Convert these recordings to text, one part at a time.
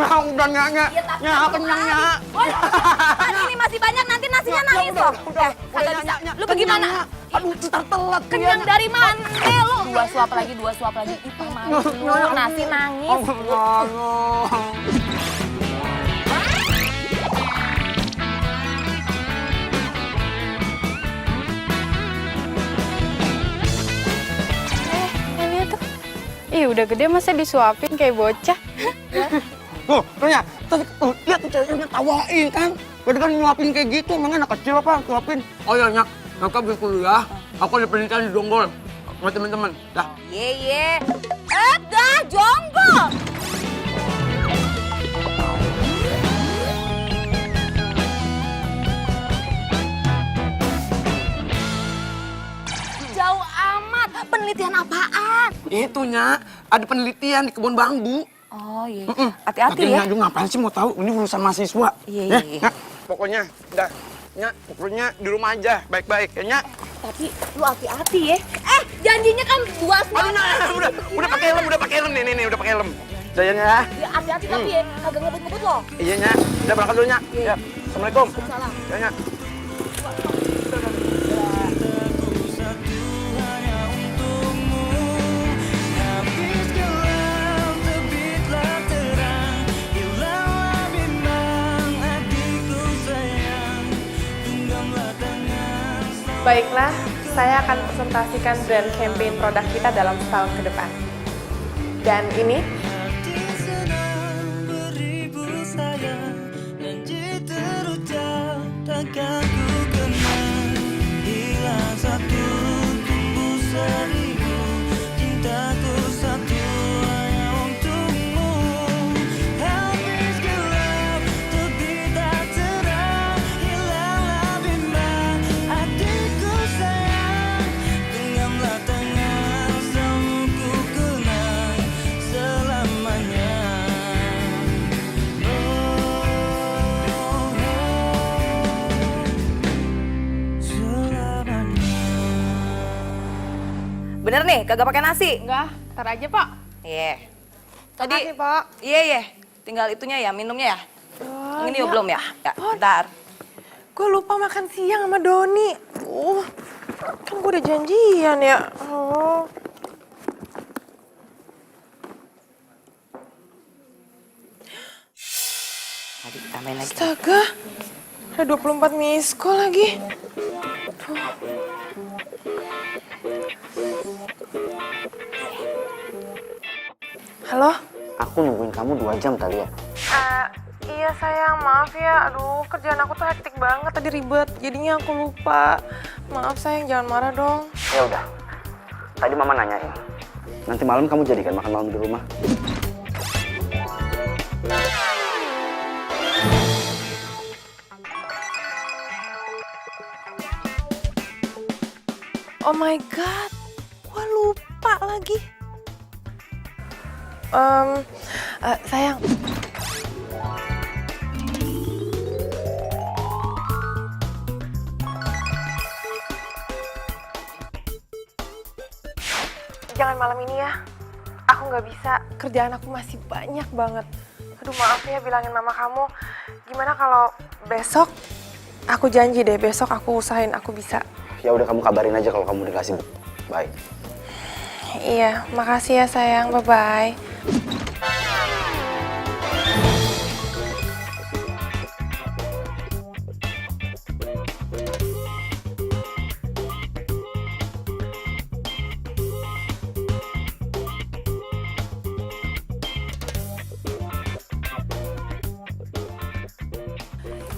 udah Nya. Iya, tapi Nya, kenyang Nya. Kan ini masih banyak, nanti nasinya nangis loh. Kagak bisa. Lu bagaimana? Aduh, telat. Kenyang dari mana lu? Dua suap lagi. Ih, pamalu lu, nasi nangis. Lihat tuh. Ih, udah gede masa disuapin kayak bocah. Tuh, Nya. Lihat tuh ceweknya tawain kan. Gak kan nyuapin kayak gitu, emang anak kecil apa nyuapin. Oh iya, Nya. Kakak habis kuliah, aku ada pernikahan di Jonggol. Sama temen-temen. Dah. Ye. Dah, Jonggol. Jauh amat. Penelitian apaan? Itu, Nya. Ada penelitian di kebun bambu. Oh iya. Hati-hati Tapi ya. Nya ngapain sih mau tahu? Ini urusan mahasiswa. Iya. Nya, pokoknya, dah. Nya, pokoknya di rumah aja, baik-baik ya, Nya. Tapi lu hati-hati ya. Janjinya kan dua semua. Aduh, Nya, udah pakai helm nih, udah pakai helm. Jayan ya. Ya, hati-hati tapi ya, kagak ngebut-ngebut loh. Iya, Nya. Udah berangkat dulu, Nya. Ya. Assalamualaikum. Salam. Ya, Nya. Baiklah, saya akan presentasikan brand campaign produk kita dalam setahun ke depan. Dan ini Bener nih, kagak pakai nasi. enggak, ntar aja Pak. Iya. Tadi, Makasih, Pak. Iya. Tinggal itunya ya, minumnya ya. Oh, Yang ini iya. belum ya? Ya, bentar. Gue lupa makan siang sama Doni. Kan gue udah janjian ya. Tadi tambahin lagi. Astaga, ada 24 miss call lagi. Halo? Aku nungguin kamu 2 jam kali ya. Iya sayang, maaf ya. Aduh, kerjaan aku tuh hektik banget, tadi ribet. Jadinya aku lupa. Maaf sayang, jangan marah dong. Ya udah. Tadi Mama nanyain. Nanti malam kamu jadikan makan malam di rumah. Oh my god, gua lupa lagi. Sayang. Jangan malam ini ya. Aku nggak bisa. Kerjaan aku masih banyak banget. Aduh maaf ya bilangin mama kamu. Gimana kalau besok? Aku janji deh besok aku usahain aku bisa. Ya udah kamu kabarin aja kalau kamu udah kasih. Bye. Iya, makasih ya sayang. Bye-bye.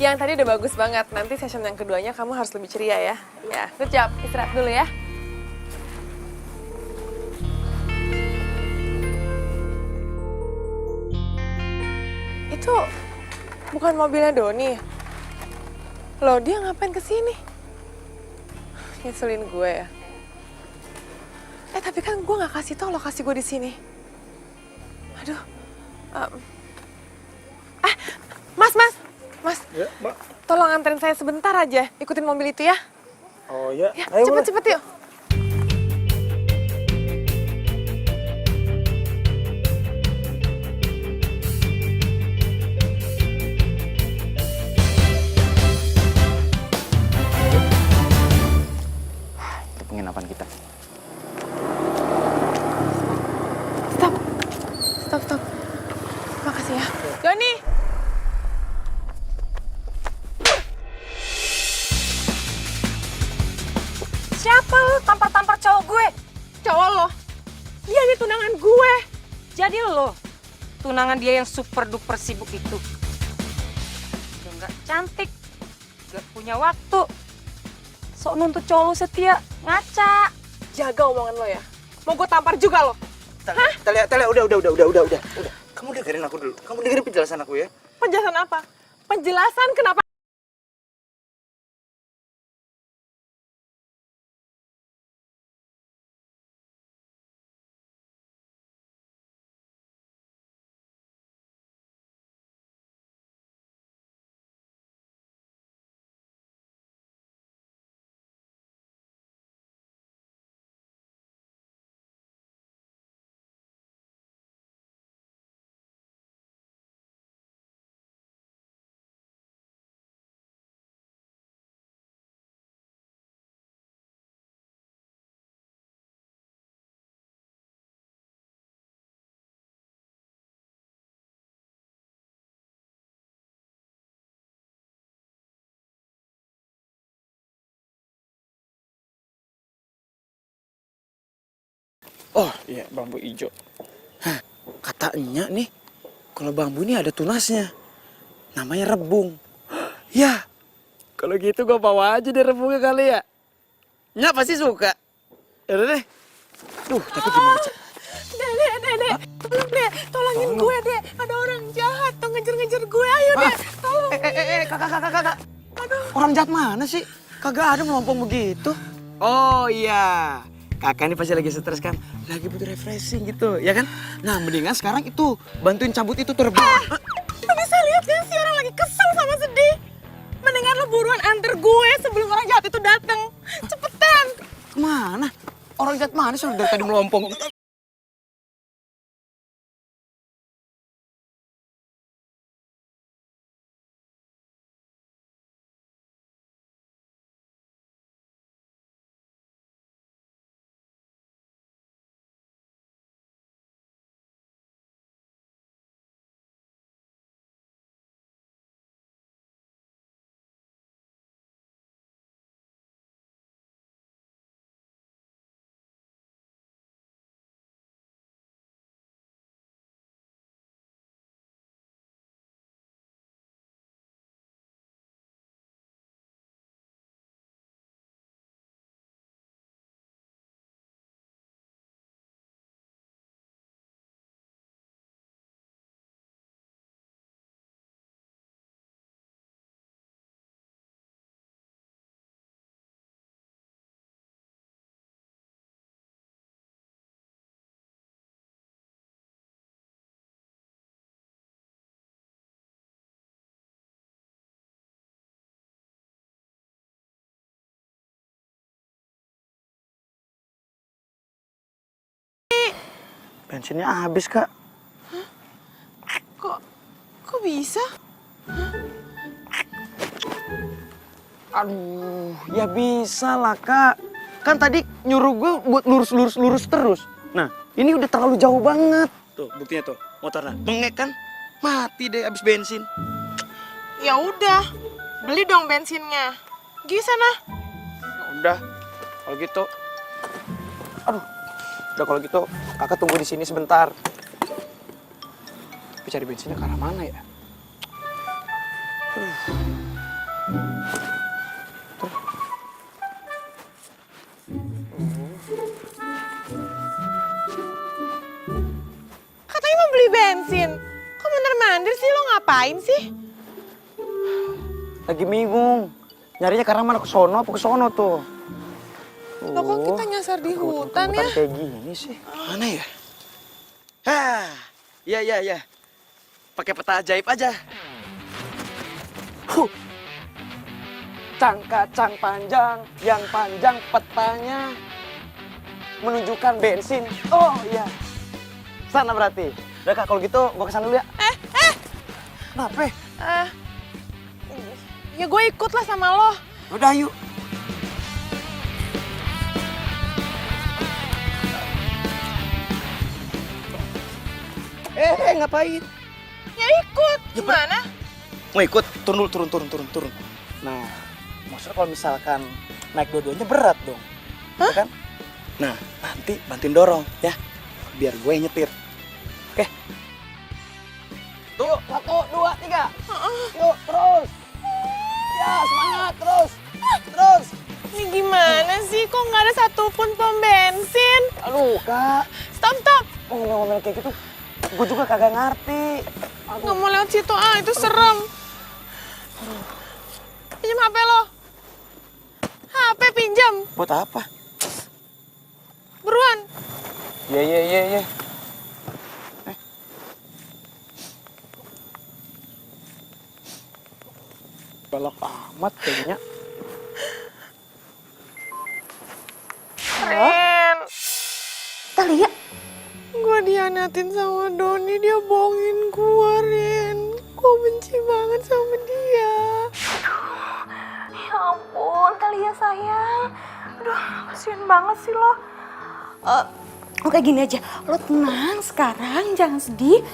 Yang tadi udah bagus banget. Nanti session yang keduanya kamu harus lebih ceria ya. Ya, good job. Istirahat dulu ya. Itu bukan mobilnya Doni. Loh, dia ngapain kesini? Nyeselin gue ya. Tapi kan gue nggak kasih tau lokasi gue di sini. Aduh. Mas. Ya, Mbak. Tolong anterin saya sebentar aja. Ikutin mobil itu ya. Oh ya. Ya, Ayo, cepet-cepet yuk. Siapa lu tampar-tampar cowok gue? Cowok lo, dia ini tunangan gue. Jadi lo, tunangan dia yang super duper sibuk itu. Udah gak cantik, gak punya waktu. Sok nuntut cowok lu setia, ngaca. Jaga omongan lo ya. Mau gue tampar juga lo. Talia, udah. Kamu dengerin aku dulu. Kamu dengerin penjelasan aku ya. Penjelasan apa? Penjelasan kenapa? Oh iya, bambu hijau. Hah, katanya nih, kalau bambu ini ada tunasnya. Namanya rebung. Ya, kalau gitu gue bawa aja deh rebungnya kali ya. Nya pasti suka. Yaudah deh. Duh, tapi gimana, Cak? Dek, tolong deh, tolongin gue deh. Ada orang jahat tuh ngejar-ngejar gue, ayo deh, tolong. Kakak. Orang jahat mana sih? Kagak ada melompong begitu. Oh iya, kakak ini pasti lagi stres kan? Lagi butuh refreshing gitu, ya kan? Nah, mendingan sekarang itu bantuin cabut itu tuh rebung. Lo bisa lihat kan si orang lagi kesel sama sedih. Mendingan lo buruan antar gue sebelum orang jahat itu datang. Cepetan. Kemana? Orang jahat mana sih dari tadi melompong? Bensinnya habis, Kak. Kok bisa? Aduh, ya bisa lah, Kak. Kan tadi nyuruh gue buat lurus terus. Nah, ini udah terlalu jauh banget. Tuh, buktinya tuh, motornya. Bengek kan? Mati deh abis bensin. Ya udah, beli dong bensinnya. Gini sana. Ya udah, kalau gitu. Aduh, udah kalau gitu kakak tunggu di sini sebentar. Tapi cari bensinnya ke arah mana ya? Katanya mau beli bensin. Kok mondar-mandir sih, lo ngapain sih? Lagi bingung. Nyarinya ke arah mana, ke sono apa ke sono tuh? Loh, kok kita nyasar di hutan ya? Kayak gini sih. Mana ya? Hah, iya. Pakai peta ajaib aja. Kacang panjang, yang panjang petanya menunjukkan bensin. Oh iya, sana berarti. Udah Kak, kalau gitu gua kesana dulu ya. Kenapa? Ya gue ikut lah sama lo. Udah yuk. Ngapain? Ya ikut. Gimana? Mau ikut? Turun. Nah, maksudnya kalau misalkan naik dua-duanya berat dong. ya kan? Nah, nanti bantuin dorong ya, biar gue yang nyetir. Oke? Tuh, 1, 2, 3. Yuk, terus. Ya, semangat, terus. Terus. Ini gimana sih? Kok nggak ada satupun pom bensin? Aduh, Kak. Stop, stop. Ngomel-ngomel kayak gitu, gue juga kagak ngerti. Nggak mau lewat situ, itu serem. Pinjam HP lo. HP pinjam. Buat apa? Buruan. Iya. Galak amat kayaknya. Ren. Talia, Gue dianatin sama Doni, dia bohongin gue, Ren. Gue benci banget sama dia. ya ampun, Talia sayang. Aduh, kasihan banget sih lo. Oke gini aja, lo tenang sekarang, jangan sedih.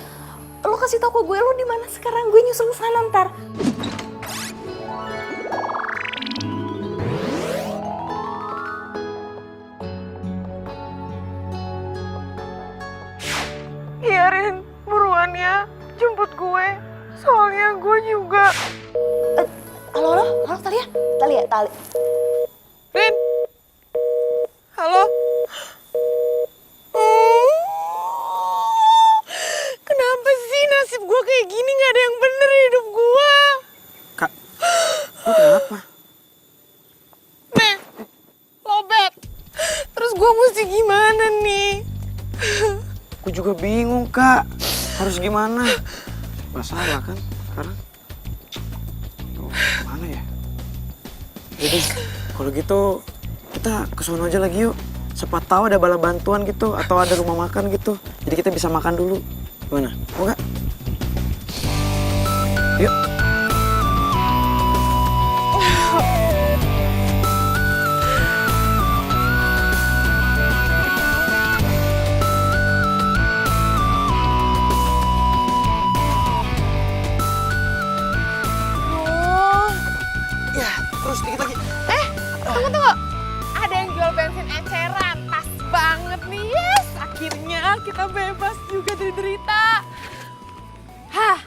Lo kasih tau ke gue lo di mana sekarang, gue nyusul sana ntar. Iya, Ren. Buruan ya. Jemput gue. Soalnya gue juga. Halo, Talia. Talia. Ren. Halo. Kenapa sih nasib gue kayak gini? Gak ada yang bener hidup gue. Kak, lu kenapa? Nih, lobet. Terus gue mesti gimana nih? Gue juga bingung, Kak. Harus gimana? Masalah kan sekarang? Tuh, mana ya? Jadi, kalau gitu kita ke sono aja lagi yuk. Siapa tahu ada bala bantuan gitu atau ada rumah makan gitu. Jadi kita bisa makan dulu. Gimana? Mau nggak? Yuk. Ya, terus dikit lagi. Tunggu. Ada yang jual bensin eceran. Pas banget nih. Yes, akhirnya kita bebas juga dari derita. Hah?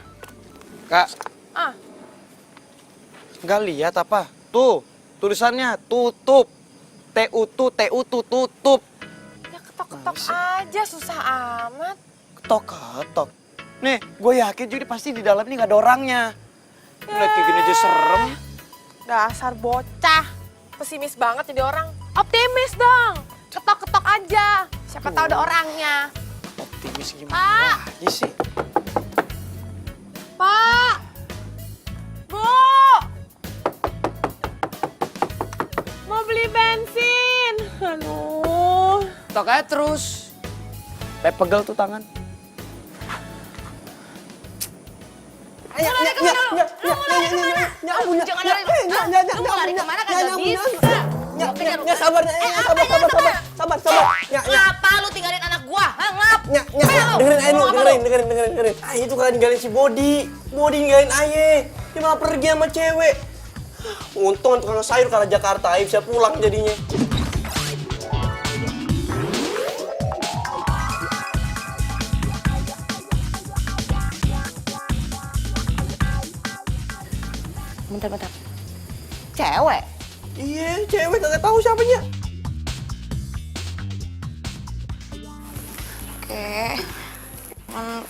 Kak, Ah, nggak lihat apa? Tuh, tulisannya tutup. TUTU tutup. ya ketok-ketok aja, susah amat. Ketok-ketok. Nih, gue yakin jadi pasti di dalam ini nggak ada orangnya. Lihat kayak gini aja serem. Dasar bocah. Pesimis banget jadi orang. Optimis dong. Ketok-ketok aja. Siapa tahu ada orangnya. Optimis Pak. gimana lagi sih? Pak. Bu. Mau beli bensin. Aduh. Tok aja terus. Kayak pegel tuh tangan. Ngapa lu tinggalin anak gua? Ngap? Dengerin aja lu, dengerin. Aye itu kalian ninggalin si Bodi ninggalin Aye. Dia malah pergi sama cewek. Untung tukang sayur karena Jakarta, Aye bisa pulang jadinya. Bentar. Cewek? Iya, cewek kagak tahu siapanya. Kek,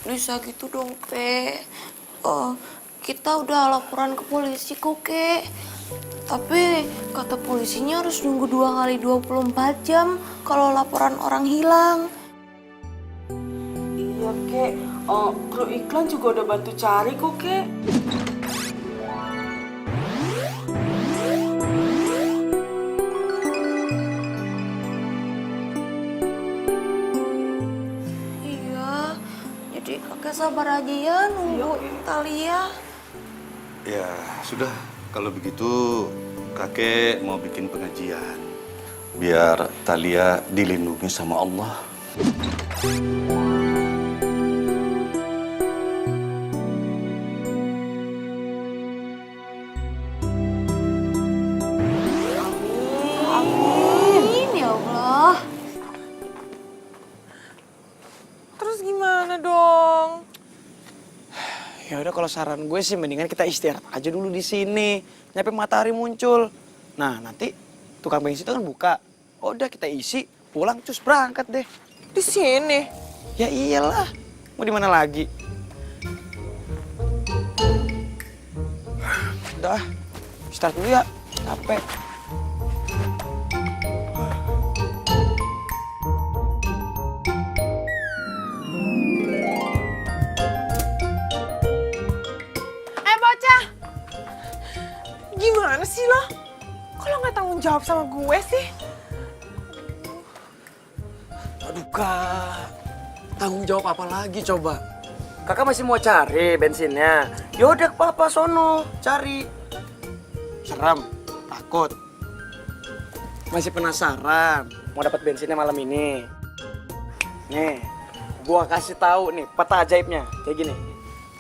bisa gitu dong, Pe. Oh, kita udah laporan ke polisi kok, Kek. Tapi kata polisinya harus nunggu 2 kali 24 jam kalau laporan orang hilang. Iya, Kek. Kru iklan juga udah bantu cari kok, Kek. Iya, jadi kakek sabar aja ya nunggu Talia. Ya, sudah. Kalau begitu, kakek mau bikin pengajian. Biar Talia dilindungi sama Allah. Amin ya Allah. kalau saran gue sih mendingan kita istirahat aja dulu di sini. Nyampe matahari muncul. Nah, nanti tukang bensin itu kan buka. Udah kita isi, pulang cus berangkat deh. Di sini. Ya iyalah. Mau di mana lagi? Udah, start dulu ya. Capek. Bocah. Gimana sih lo? Kok lo nggak tanggung jawab sama gue sih? Aduh kak, tanggung jawab apa lagi coba? Kakak masih mau cari bensinnya. Yaudah papa sono, cari. Seram, takut. Masih penasaran, mau dapat bensinnya malam ini. Nih, gua kasih tahu nih peta ajaibnya, kayak gini.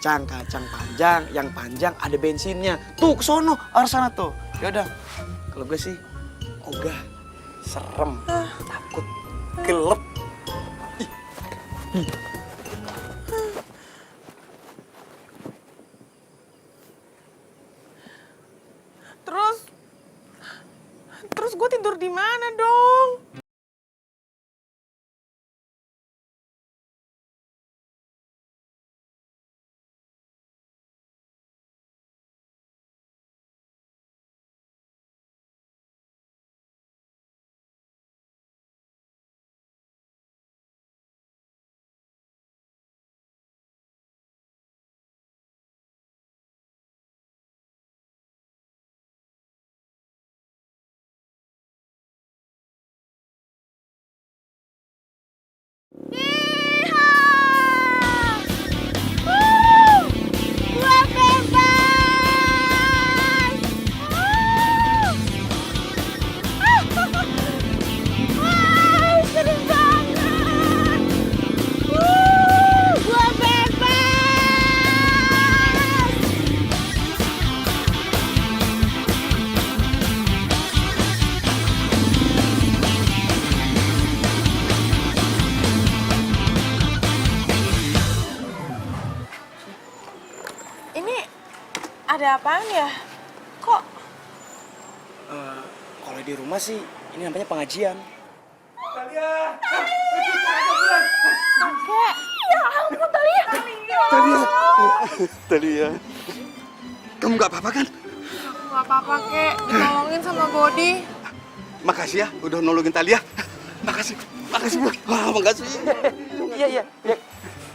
Kacang panjang, yang panjang ada bensinnya. Tuh ke sono, arah sana tuh. Yaudah, kalau gue sih ogah, serem, takut, gelap. Terus gue tidur di mana dong? Ini ada apaan ya? Kok Kalau di rumah sih, ini namanya pengajian. Talia, kamu nggak apa-apa kan? nggak apa-apa kek, ditolongin sama Bodi. Makasih ya, udah nolongin Talia. Makasih Bu. Wah, makasih. Iya.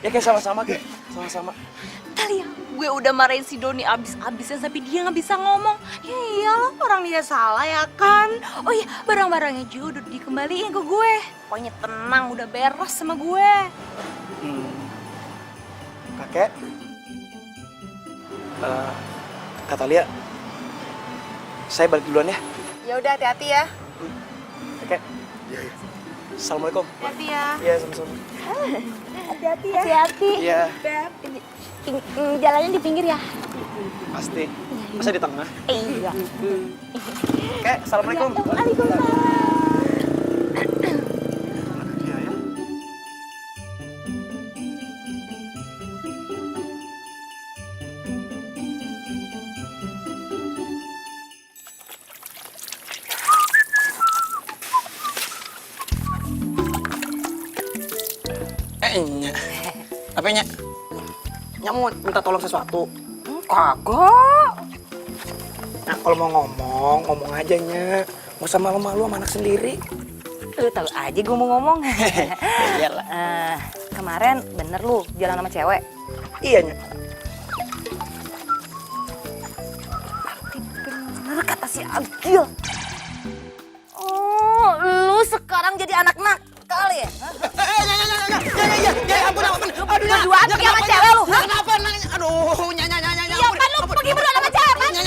Ya kayak sama-sama kayak, sama-sama. Talia, gue udah marahin si Doni abis-abisnya sampai dia nggak bisa ngomong. Ya iyalah, orang dia salah ya kan. Oh iya, barang-barangnya juga udah dikembaliin ke gue. Pokoknya tenang, udah beres sama gue. Kakek, kata Lia, saya balik duluan ya. Ya udah hati-hati ya. Kakek. Assalamualaikum. Hati-hati ya. Iya, sama-sama. Hati-hati ya. Hati-hati. Iya, Jalannya di pinggir ya. pasti. Masa di tengah? Iya. Kakek, assalamualaikum. Waalaikumsalam. Nya. Apa Nya? Nya mau minta tolong sesuatu? Kagak. Nah, kalau mau ngomong aja Nya. Nggak usah malu-malu sama anak sendiri. Lu tahu aja gue mau ngomong. Iyalah. Kemarin bener lu jalan sama cewek. Iya Nya. Bener kata si Agil. Oh, lu sekarang jadi anak nakal ya? Ya ampun. Aduh, Berdua sama cewek lu? Kenapa nanya? Aduh, nya. Iya kan lu pergi berdua sama cewek kan? Nya.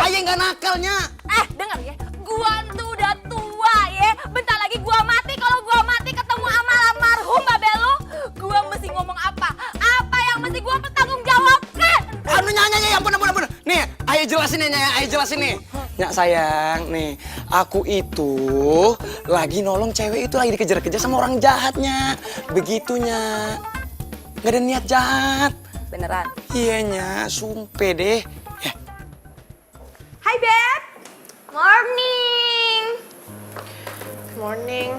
Ayo nggak nakalnya. Dengar ya, gua tuh udah tua ya. Bentar lagi gua mati. Kalau gua mati ketemu sama almarhum babe lu, gua mesti ngomong apa? Apa yang mesti gua bertanggung jawabkan? Aduh, nya, ampun. Nih, ayo jelasin nih. Nya sayang, nih, aku itu lagi nolong cewek itu lagi dikejar-kejar sama orang jahatnya. Begitunya. Nggak ada niat jahat. beneran. Iyanya, sumpah deh. Ya, Hai Beb. Morning. Morning.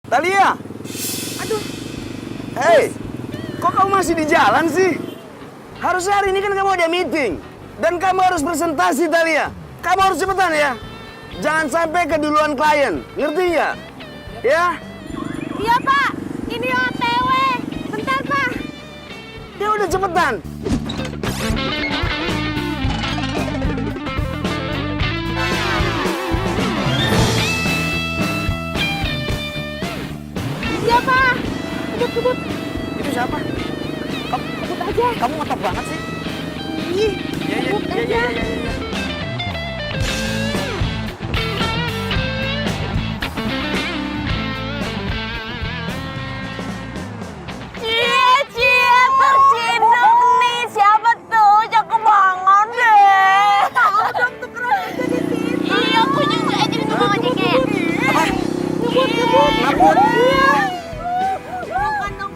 Talia! Aduh. Hei, kok kamu masih di jalan sih? Harusnya hari ini kan kamu ada meeting. Dan kamu harus presentasi, Talia. Kamu harus cepetan ya. Jangan sampai keduluan klien. Ngerti nggak? Ya? Iya Pak, ini OTW. Bentar Pak. Ya udah cepetan. Siapa? Kebut. Itu siapa? Kebut aja. Kamu ngotot banget sih. Ih, Iya. kebut aja. Cie, terciduk nih. Siapa tuh? Cakep banget deh. Tahu dong tuh keren aja di sini. Iya, aku juga aja di tukang ojeknya ya. Apa? Ngebut. Ngabut. Iya. Pelukan dong.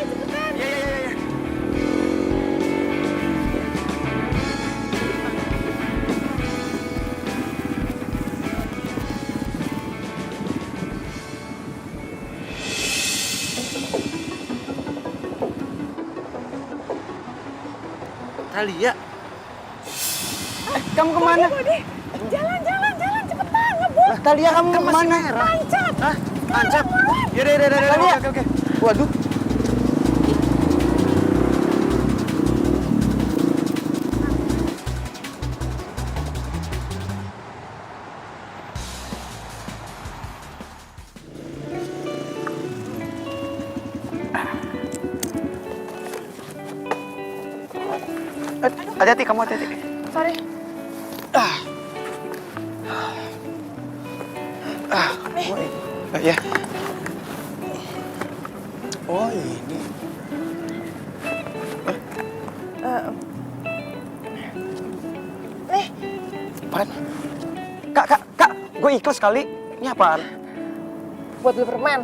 Cepetan. Iya. Talia. Kamu kemana? Jalan, cepetan, ngebut. Talia, kamu kemana? Tancap. Hah? Tancap? Yaudah. Oke. Waduh. Hati-hati, kamu hati-hati. Sorry. Ya. Oh ini. Apaan? Kak, gue ikhlas kali. Ini apaan? Buat beli permen.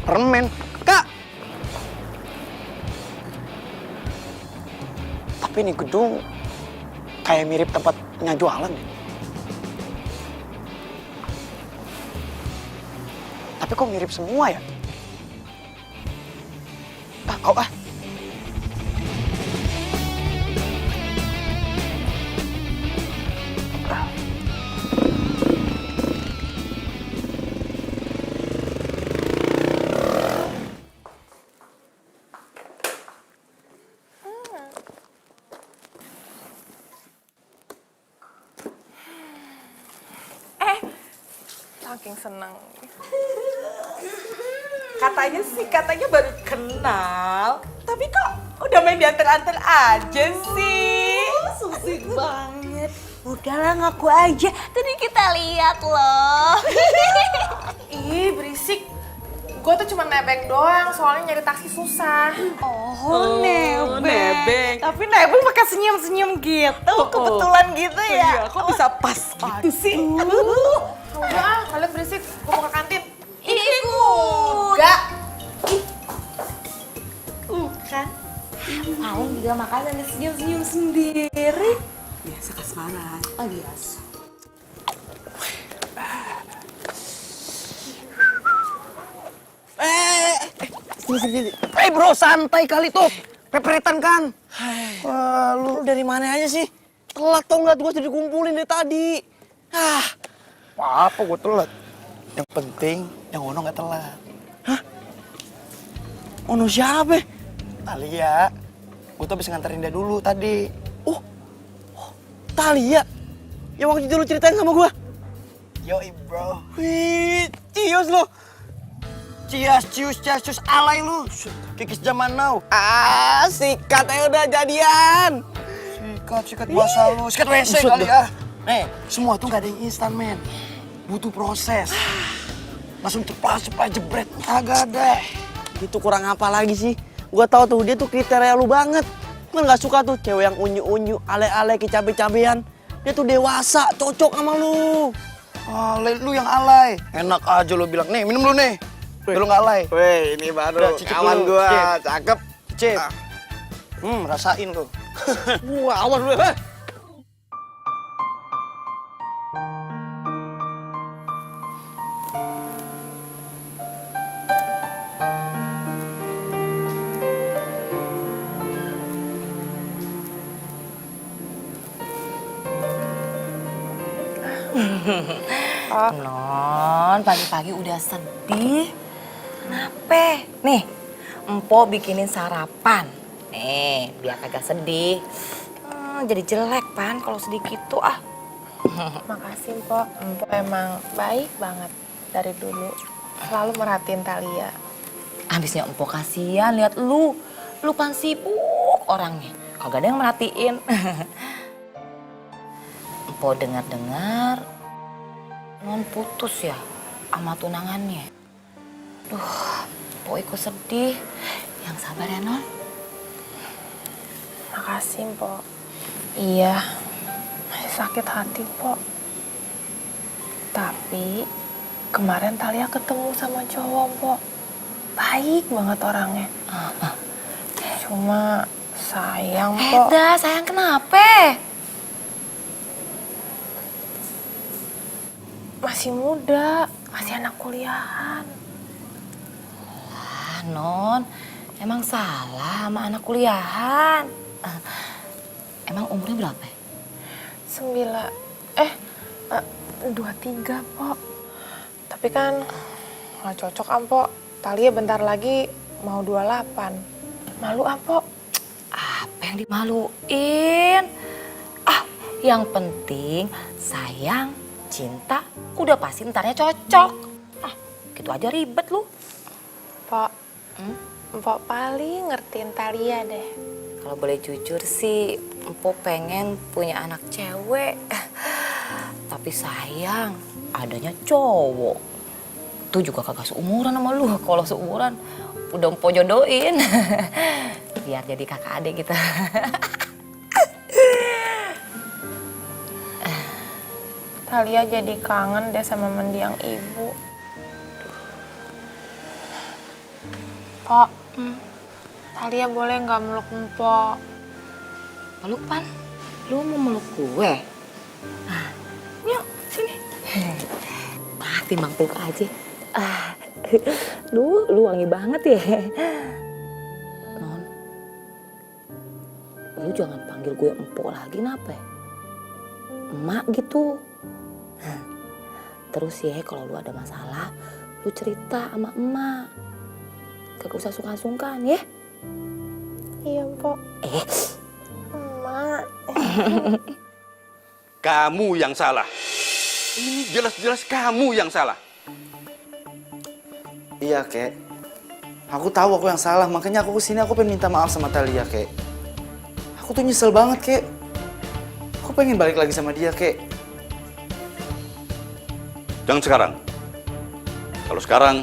Permen. Kak! Tapi ini gedung kayak mirip tempatnya jualan deh. Tapi kok mirip semua ya? Kau ah. Saking senang. Katanya baru kenal. Tapi kok udah main diantar-antar aja sih? Susik banget. Udahlah ngaku aja. Tadi kita lihat loh. Ih, berisik. Gue tuh cuma nebeng doang, soalnya nyari taksi susah. Oh, nebeng. Tapi nebeng pakai senyum-senyum gitu. Kebetulan gitu ya. Iya, kok bisa pas gitu sih? Udah, kalian berisik. Gue mau ke kantin. Ikut. Enggak. Kan? Paling juga makan dan senyum-senyum sendiri. Biasa kasmaran. Oh biasa. Bro, santai kali tuh. Peperetan kan. Wah, lu dari mana aja sih? Telat tau nggak? Gue sudah dikumpulin dari tadi. Apa gue telat? Yang penting, yang Ono nggak telat. Hah? Ono siapa? Talia. Gue tuh habis nganterin dia dulu tadi. Oh, Talia. Yang waktu itu lu ceritain sama gue. Yoi bro. Wih, cius lu. Cius, alay lu. Kikis zaman now. Sikat aja udah jadian. Sikat puasa lu. Sikat WC kali ya. Nih, semua tuh gak ada yang instan, men. Butuh proses. Langsung cepat jebret. Kagak ada. Itu kurang apa lagi sih? Gua tahu tuh dia tuh kriteria lu banget. Gua gak suka tuh cewek yang unyu-unyu, ale-ale ke cabe-cabean. Dia tuh dewasa, cocok sama lu. Ale, lu yang alay. Enak aja lu bilang, nih minum lu nih. Lu nggak alay. Weh, ini baru kawan gua. Cakep. Cip. Rasain lu. Wah, awas lu. Non, pagi-pagi udah sedih. Kenapa? Nih, Empo bikinin sarapan. Nih, biar kagak sedih. Jadi jelek, Pan, kalau sedih gitu ah. Makasih, Mpok. Mpok emang baik banget dari dulu. Selalu merhatiin Talia. Habisnya Empo kasihan lihat lu. Lu kan sibuk orangnya. Kagak ada yang merhatiin. Empo dengar-dengar Non putus ya sama tunangannya. Duh, Empo ikut sedih. Yang sabar ya, Non. Makasih, Mpok. Iya, masih sakit hati, Mpok. Tapi kemarin Talia ketemu sama cowok, Mpok. Baik banget orangnya. Cuma sayang, Mpok. Dah, sayang kenapa? Masih muda, masih anak kuliahan. Ah, Non, emang salah sama anak kuliahan. Emang umurnya berapa? 23, Pok. Tapi kan nggak cocok, Pok. Talia bentar lagi mau 28. Malu, Pok. Apa yang dimaluin? Yang penting sayang, cinta, udah pasti ntarnya cocok. Gitu aja ribet lu. Pok, Mpok paling ngertiin Talia deh. Kalau boleh jujur sih, Empo pengen punya anak cewek. Tapi sayang, adanya cowok. Tuh juga kagak seumuran sama lu. Kalau seumuran, udah Empo jodohin. Biar jadi kakak adik gitu. Thalia jadi kangen deh sama mendiang ibu. Pok, Thalia boleh nggak meluk Mpok? Peluk, Pan? Lu mau meluk gue? Nah, yuk, sini. Timbang peluk aja. Lu wangi banget ya. Non, lu jangan panggil gue Empok lagi, kenapa? Emak gitu. Terus ya, kalau lu ada masalah, lu cerita sama emak. Gak usah sungkan-sungkan ya. Iya, Mpok. Emak. Kamu yang salah. Ini jelas-jelas kamu yang salah. Iya, Kek. Aku tahu aku yang salah, makanya aku kesini aku pengen minta maaf sama Thalia, Kek. Aku tuh nyesel banget, Kek. Aku pengen balik lagi sama dia, Kek. Jangan sekarang. Kalau sekarang,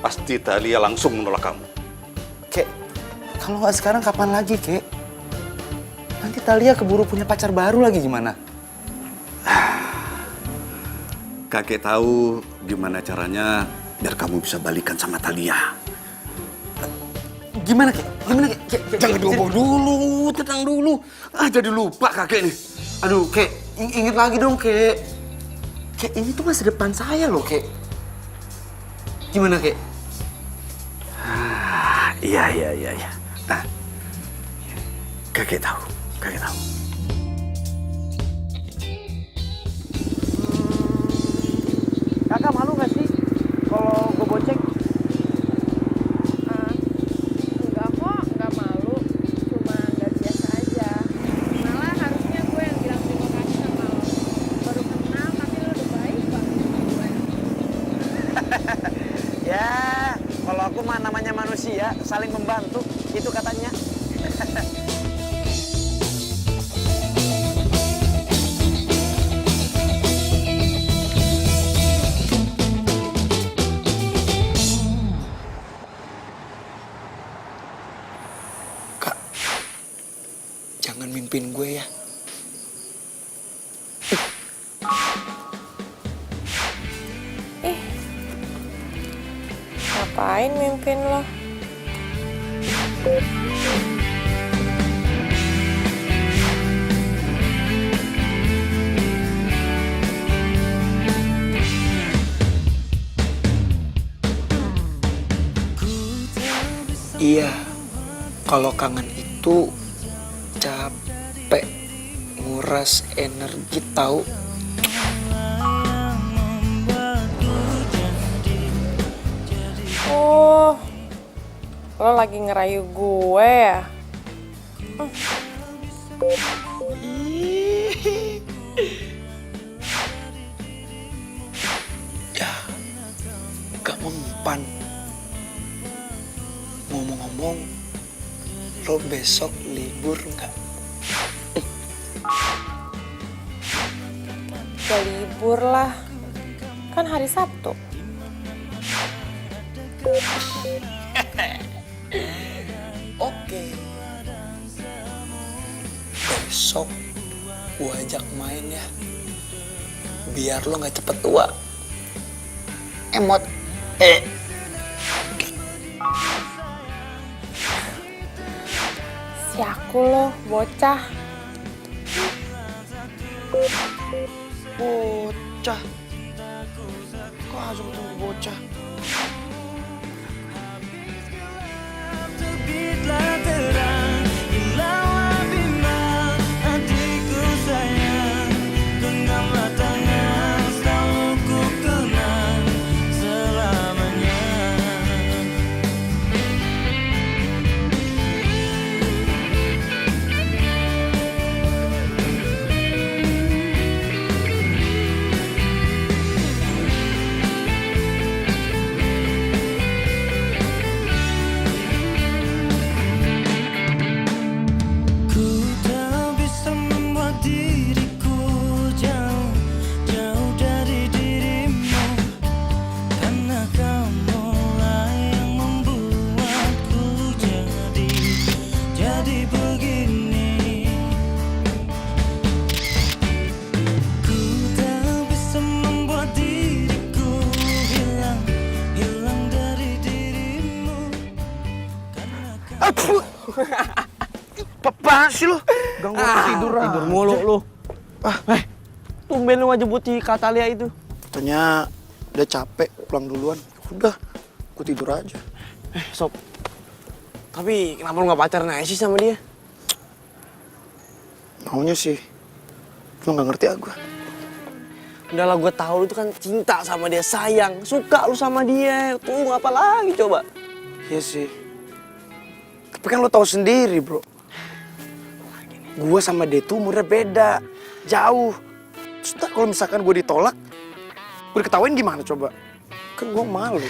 pasti Thalia langsung menolak kamu. Kek, kalau nggak sekarang kapan lagi, Kek? Nanti Thalia keburu punya pacar baru lagi gimana? Kakek tahu gimana caranya biar kamu bisa balikan sama Thalia. Gimana, Kek? Gimana, Kek? Jangan diomong dulu, tenang dulu. Jadi lupa kakek nih. Aduh, Kek, inget lagi dong, Kek. Kek, ini tuh masa depan saya loh, Kek. Gimana, Kek? Iya. Nah, kakek tahu. Kakak malu nggak sih kalau gue bonceng? Enggak kok, enggak malu. Cuma nggak biasa aja. Malah harusnya gue yang bilang terima kasih sama lo. Baru kenal, tapi lo udah baik banget sama gue. Ya, kalau aku mah namanya manusia, saling membantu, itu katanya. Kak, jangan mimpin gue ya. Ngapain mimpin lo? Iya, kalau kangen itu capek, nguras energi tahu. Oh, lo lagi ngerayu gue ya? Ya, gak mempan. Ngomong-ngomong, lo besok libur nggak? Gak libur lah, kan hari Sabtu. Oke. Besok gua ajak main ya. Biar lo nggak cepet tua. Emot. Si aku lo, bocah. Bocah. Kok langsung tunggu bocah? Apa sih lu? Ganggu tidur aja. Tidur mulu lu. Tumben lu ngajebut si Katalia itu. Katanya udah capek, pulang duluan. Udah, gue tidur aja. Sob. Tapi kenapa lu gak pacaran aja sih sama dia? Maunya sih, lu gak ngerti aku. Udah lah, gue tahu lu tuh kan cinta sama dia, sayang, suka lu sama dia. Tunggu apa lagi coba? Iya sih. Tapi kan lu tahu sendiri, bro. Gue sama dia tuh umurnya beda, jauh. Terus ntar kalau misalkan gue ditolak, gue diketawain gimana coba? Kan gue malu.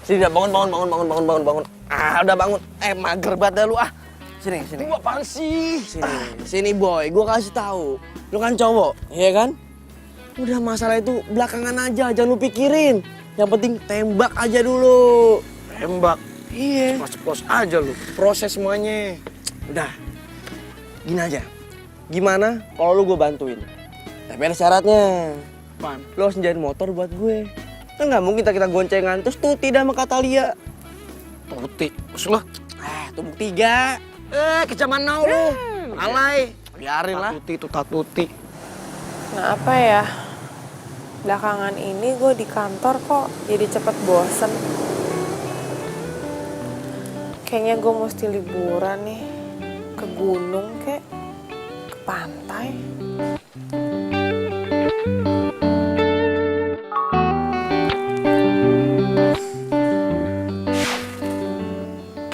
Sini, udah bangun. Ah, udah bangun. Mager banget dah lu ah. Sini. Lu apaan sih? Sini boy, gue kasih tahu. Lu kan cowok, iya kan? Udah masalah itu belakangan aja, jangan lu pikirin. Yang penting tembak aja dulu. Tembak. Iya. Ceplos aja lu. Proses semuanya. Udah, gini aja. Gimana kalau lu gue bantuin? Tapi ada syaratnya. Apaan? Lu harus nyediain motor buat gue. Kan nggak mungkin kita goncengan terus tuh tidak sama Katalia. Tuti. Maksud lu? Tumbuk 3. Kecaman now lu. Alay. Biarin lah. Tatuti itu tatuti. Nah apa ya, belakangan ini gue di kantor kok jadi cepet bosen. Kayaknya gue mesti liburan nih, ke gunung kek, ke pantai.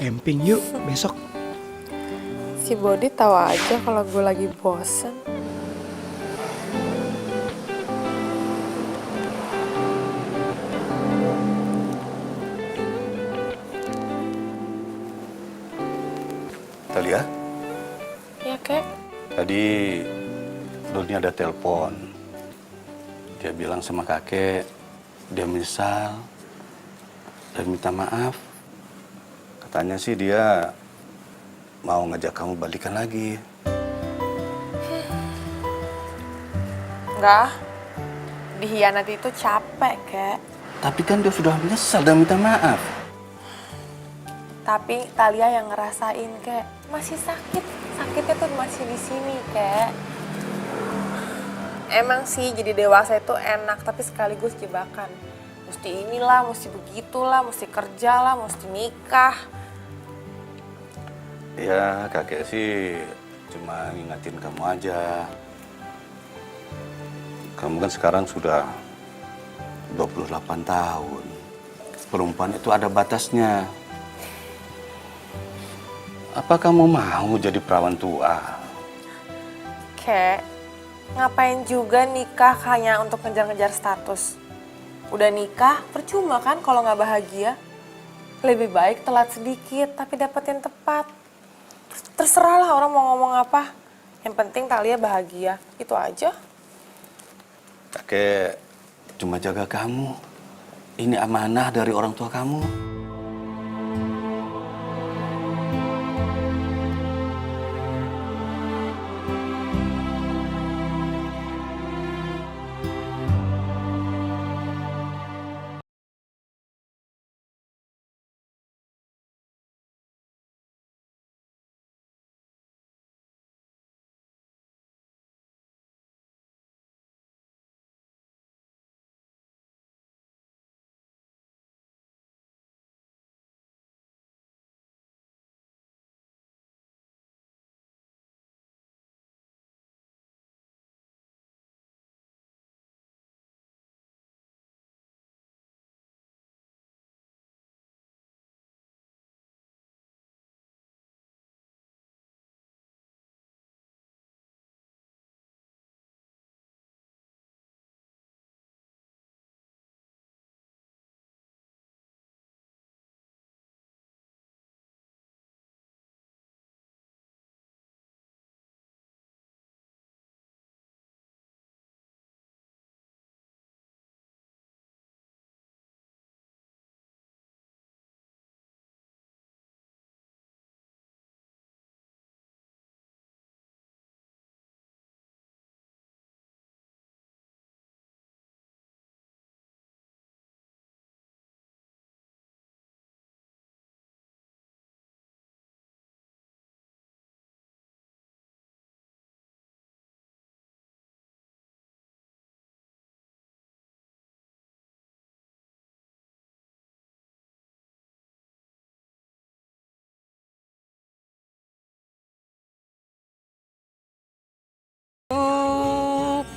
Camping yuk besok. Si Bodi tahu aja kalau gue lagi bosen. Talia, Ya kek, tadi Doni ada telepon. Dia bilang sama kakek, dia menyesal dan minta maaf. Katanya sih dia mau ngajak kamu balikan lagi. enggak. Dihianati itu capek kek. Tapi kan dia sudah menyesal dan minta maaf. Tapi Talia yang ngerasain kek, masih sakit. Sakitnya tuh masih di sini kek. Emang sih jadi dewasa itu enak, tapi sekaligus jebakan. Mesti inilah, mesti begitulah, mesti kerjalah, mesti nikah. Ya, kakek sih cuma ngingetin kamu aja. Kamu kan sekarang sudah 28 tahun. Perempuan itu ada batasnya. Apa kamu mau jadi perawan tua? Kek, ngapain juga nikah hanya untuk ngejar-ngejar status? Udah nikah, percuma kan kalau nggak bahagia? Lebih baik telat sedikit, tapi dapet yang tepat. Terserahlah orang mau ngomong apa. Yang penting Talia bahagia, itu aja. Kakek cuma jaga kamu. Ini amanah dari orang tua kamu.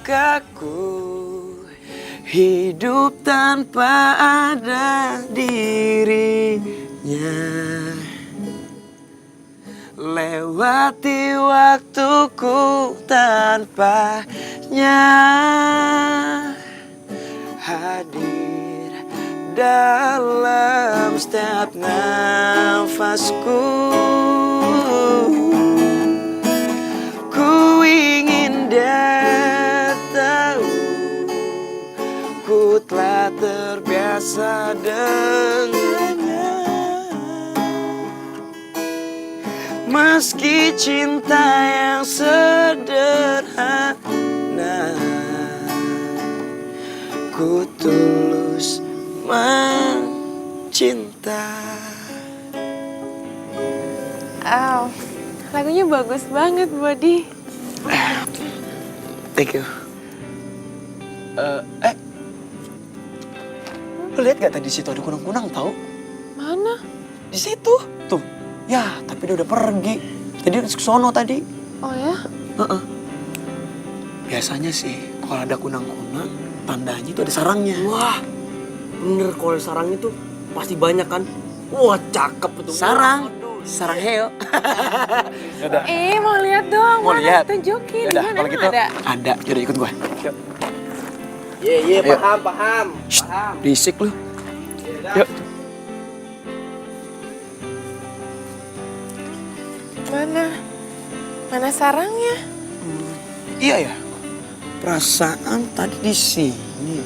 kaku hidup tanpa ada dirinya. Lewati waktuku tanpanya, hadir dalam setiap nafasku. Ku ingin dia tahu ku telah terbiasa dengannya. Meski cinta yang sederhana, ku tulus mencinta. Aw, lagunya bagus banget, Bodi. Thank you. Lo lihat gak tadi situ ada kunang-kunang tau? Mana? Di situ. Tuh. Ya, tapi dia udah pergi. Tadi udah ke sono tadi. Oh ya? Heeh. Biasanya sih kalau ada kunang-kunang, tandanya itu ada sarangnya. Wah, bener kalau sarang itu pasti banyak kan? Wah, cakep itu. Sarang. Sarang heo. Yaudah. Mau lihat dong. Mau mana? lihat? Tunjukin. Yaudah, Mana kalau emang gitu ada? ada. Yaudah ikut gue. Iya, Ayo. paham. Berisik lu. Yuk. Mana? Mana sarangnya? Iya ya. Perasaan tadi di sini.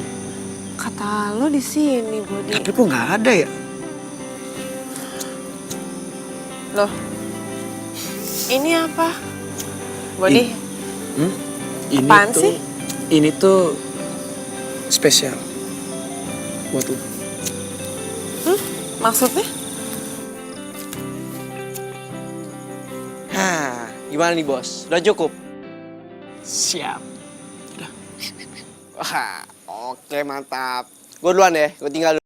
Kata lo di sini, Bodi. Tapi kok nggak ada ya? Loh. Ini apa? Bodi. Ini Apaan tuh, sih? Ini tuh spesial buat lu. Maksudnya? Hah, gimana nih bos? Udah cukup? Siap. Wah, oke mantap. Gue duluan ya, gue tinggal dulu.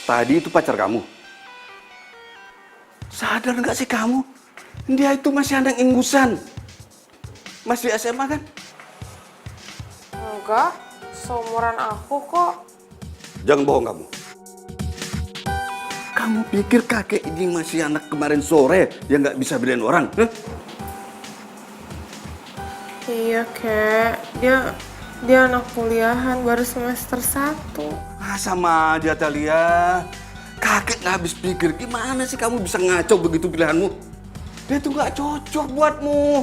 tadi itu pacar kamu? Sadar nggak sih kamu? Dia itu masih anak ingusan. Masih SMA kan? Enggak, seumuran aku kok. Jangan bohong kamu. Kamu pikir kakek ini masih anak kemarin sore yang nggak bisa bedain orang? Huh? Iya, Kek. Dia anak kuliahan baru semester 1. Ah, sama aja Talia. Kakek nggak habis pikir, gimana sih kamu bisa ngaco begitu pilihanmu? Dia tuh nggak cocok buatmu.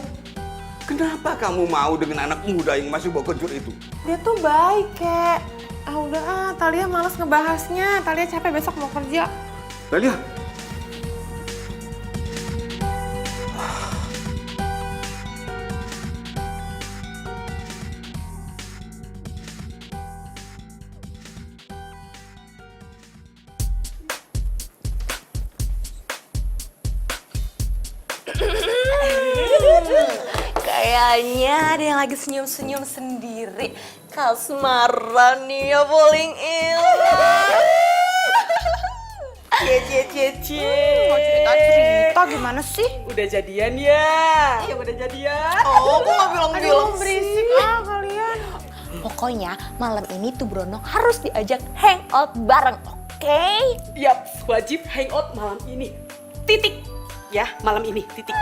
Kenapa kamu mau dengan anak muda yang masih bawa kencur itu? Dia tuh baik, Kek. Udah, Talia malas ngebahasnya. Talia capek besok mau kerja. Talia. Kayaknya ada yang lagi senyum-senyum sendiri. Kasmaran nih ya paling cerita gimana sih? Udah jadian ya? Iya udah jadian. Oh, aku gak bilang-bilang Berisik kalian. Pokoknya malam ini tuh Brono harus diajak hangout bareng, oke? Yap, wajib hangout malam ini. Titik. Ya, malam ini. Titik.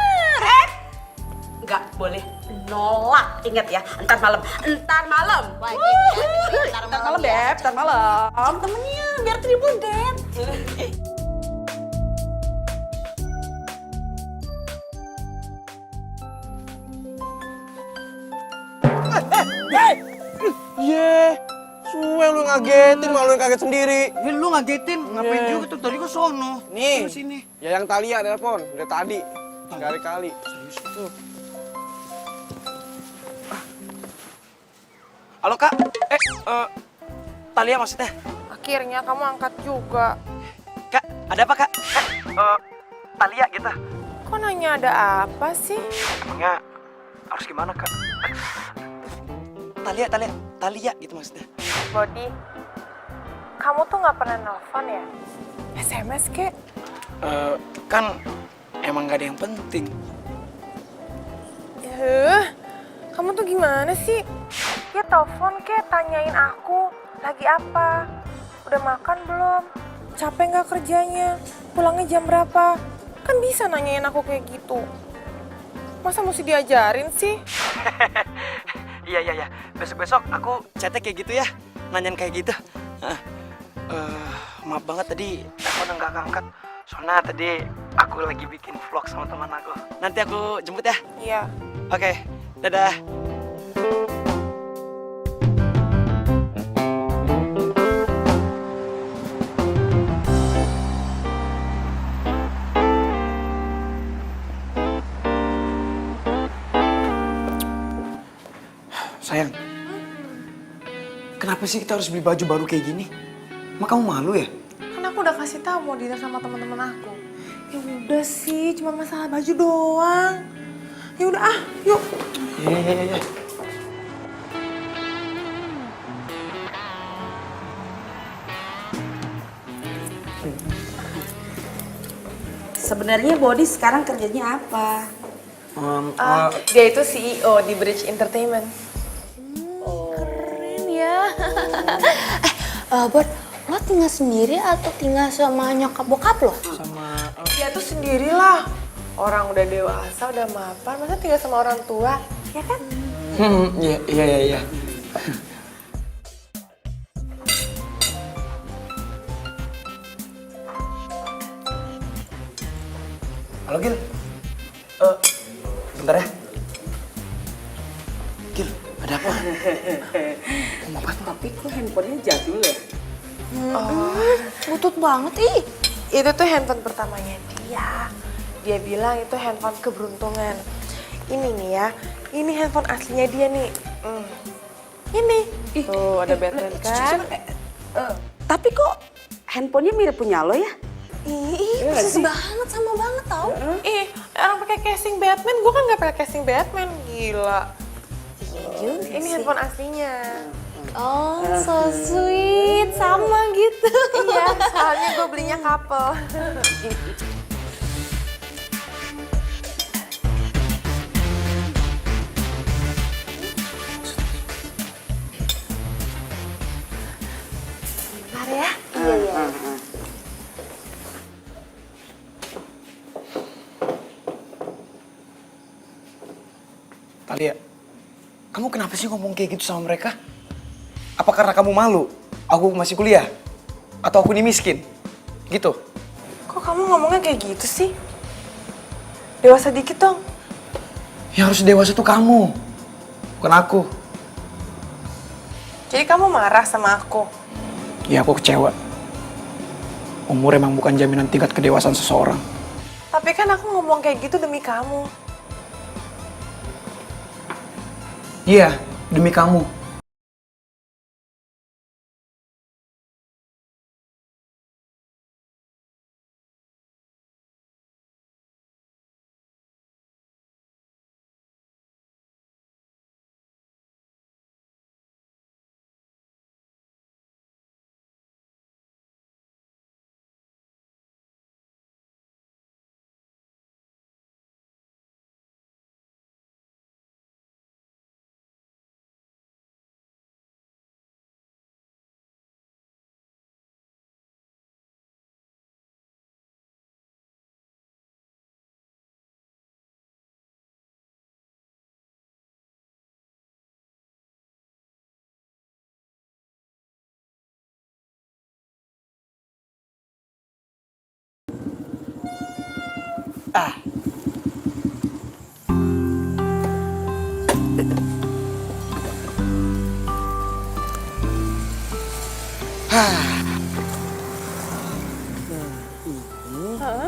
Nggak boleh nolak. Ingat ya, entar malam. Entar malam. Wajib ya, Entar malam, Beb. Entar malam. temennya biar tribun deh. Ye, suwe lu ngagetin, malu yang kaget sendiri. Ya lu ngagetin, ngapain juga tuh tadi kok sono. Nih, Sini. ya yang Talia telepon, udah tadi. Kali-kali. Tuh. Halo Kak, Talia maksudnya? Akhirnya kamu angkat juga. Kak, ada apa Kak? Talia gitu. Kok nanya ada apa sih? Emangnya harus gimana Kak? Talia gitu maksudnya. Body, kamu tuh nggak pernah nelfon ya? SMS kek? Kan emang gak ada yang penting. Kamu tuh gimana sih? Ya telepon kek, tanyain aku lagi apa? Udah makan belum? Capek nggak kerjanya? Pulangnya jam berapa? Kan bisa nanyain aku kayak gitu. Masa mesti diajarin sih? Iya. Besok-besok aku chatnya kayak gitu ya. Nanyain kayak gitu. Maaf banget tadi aku udah nggak angkat. Soalnya tadi aku lagi bikin vlog sama teman aku. Nanti aku jemput ya. Iya. Oke, dadah. Sayang, kenapa sih kita harus beli baju baru kayak gini? Emang kamu malu ya? Kan aku udah kasih tahu mau dinner sama teman-teman aku. Ya udah sih, cuma masalah baju doang. Ya udah yuk. Iya. Sebenarnya Body sekarang kerjanya apa? Dia itu CEO di Bridge Entertainment. Keren ya. Bot, lo tinggal sendiri atau tinggal sama nyokap bokap lo? Dia tuh sendirilah. Orang udah dewasa, udah mapan, masa tinggal sama orang tua, ya kan? Iya. Halo Gil. Bentar ya. Gil, ada apa? Tapi kok handphonenya jadul ya? Butut banget ih. Itu tuh handphone pertamanya dia. Dia bilang itu handphone keberuntungan. Ini nih ya, ini handphone aslinya dia nih. Ini. Tuh ada Batman kan? Tapi kok handphonenya mirip punya lo ya? Ih, persis banget, sama banget tau. Orang pakai casing Batman, gue kan nggak pakai casing Batman, gila. Juga Ini sih. handphone aslinya. Oh, so sweet, sama gitu. Iya, soalnya gue belinya couple. Bentar ya. Iya. Talia, kamu kenapa sih ngomong kayak gitu sama mereka? Apa karena kamu malu? Aku masih kuliah? Atau aku ini miskin? Gitu? Kok kamu ngomongnya kayak gitu sih? Dewasa dikit dong. Yang harus dewasa tuh kamu, bukan aku. Jadi kamu marah sama aku? Ya aku kecewa. Umur emang bukan jaminan tingkat kedewasaan seseorang. Tapi kan aku ngomong kayak gitu demi kamu. Iya, demi kamu.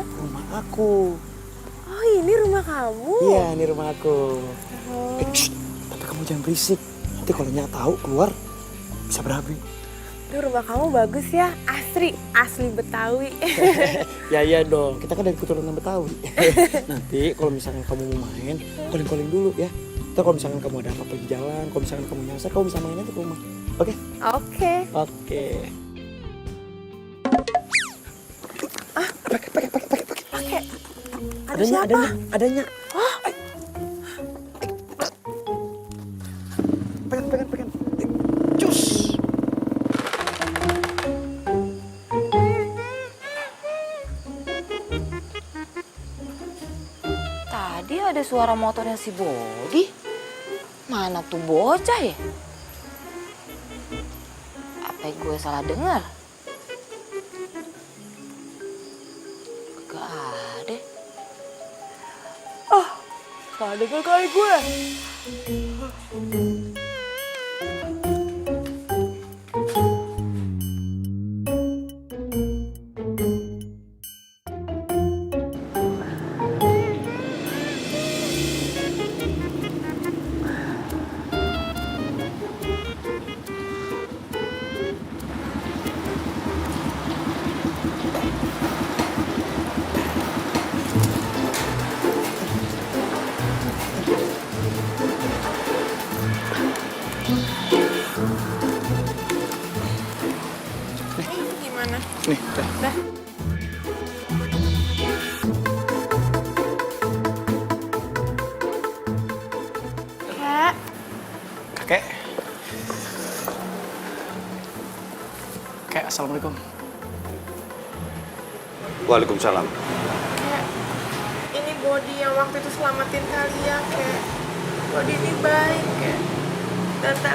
Rumah aku. Oh, ini rumah kamu? Iya, ini rumah aku. Tapi kamu jangan berisik. Nanti kalau Nyak tahu keluar bisa berabe. Itu rumah kamu bagus ya, asli Betawi. Ya iya dong, kita kan dari keturunan Betawi. Nanti kalau misalnya kamu mau main, calling-calling dulu ya. Ntar kalau misalnya kamu ada apa-apa di jalan, kalau misalnya kamu nyasar, kamu bisa main aja ke rumah. Oke? Oke. Oke. Pakai. Ada Adanya, siapa? adanya. Pegang. Cus. Tadi ada suara motornya si Bodi. Mana tuh bocah ya? Apa gue salah dengar? Gak ada. Salah denger kali gue. Gimana? Nih, dah. Kak, Kakek. Kakek, assalamualaikum. Waalaikumsalam. Kak, ini Bodi yang waktu itu selamatin kalian, Kak. Bodi ini baik, Kak. Dan tak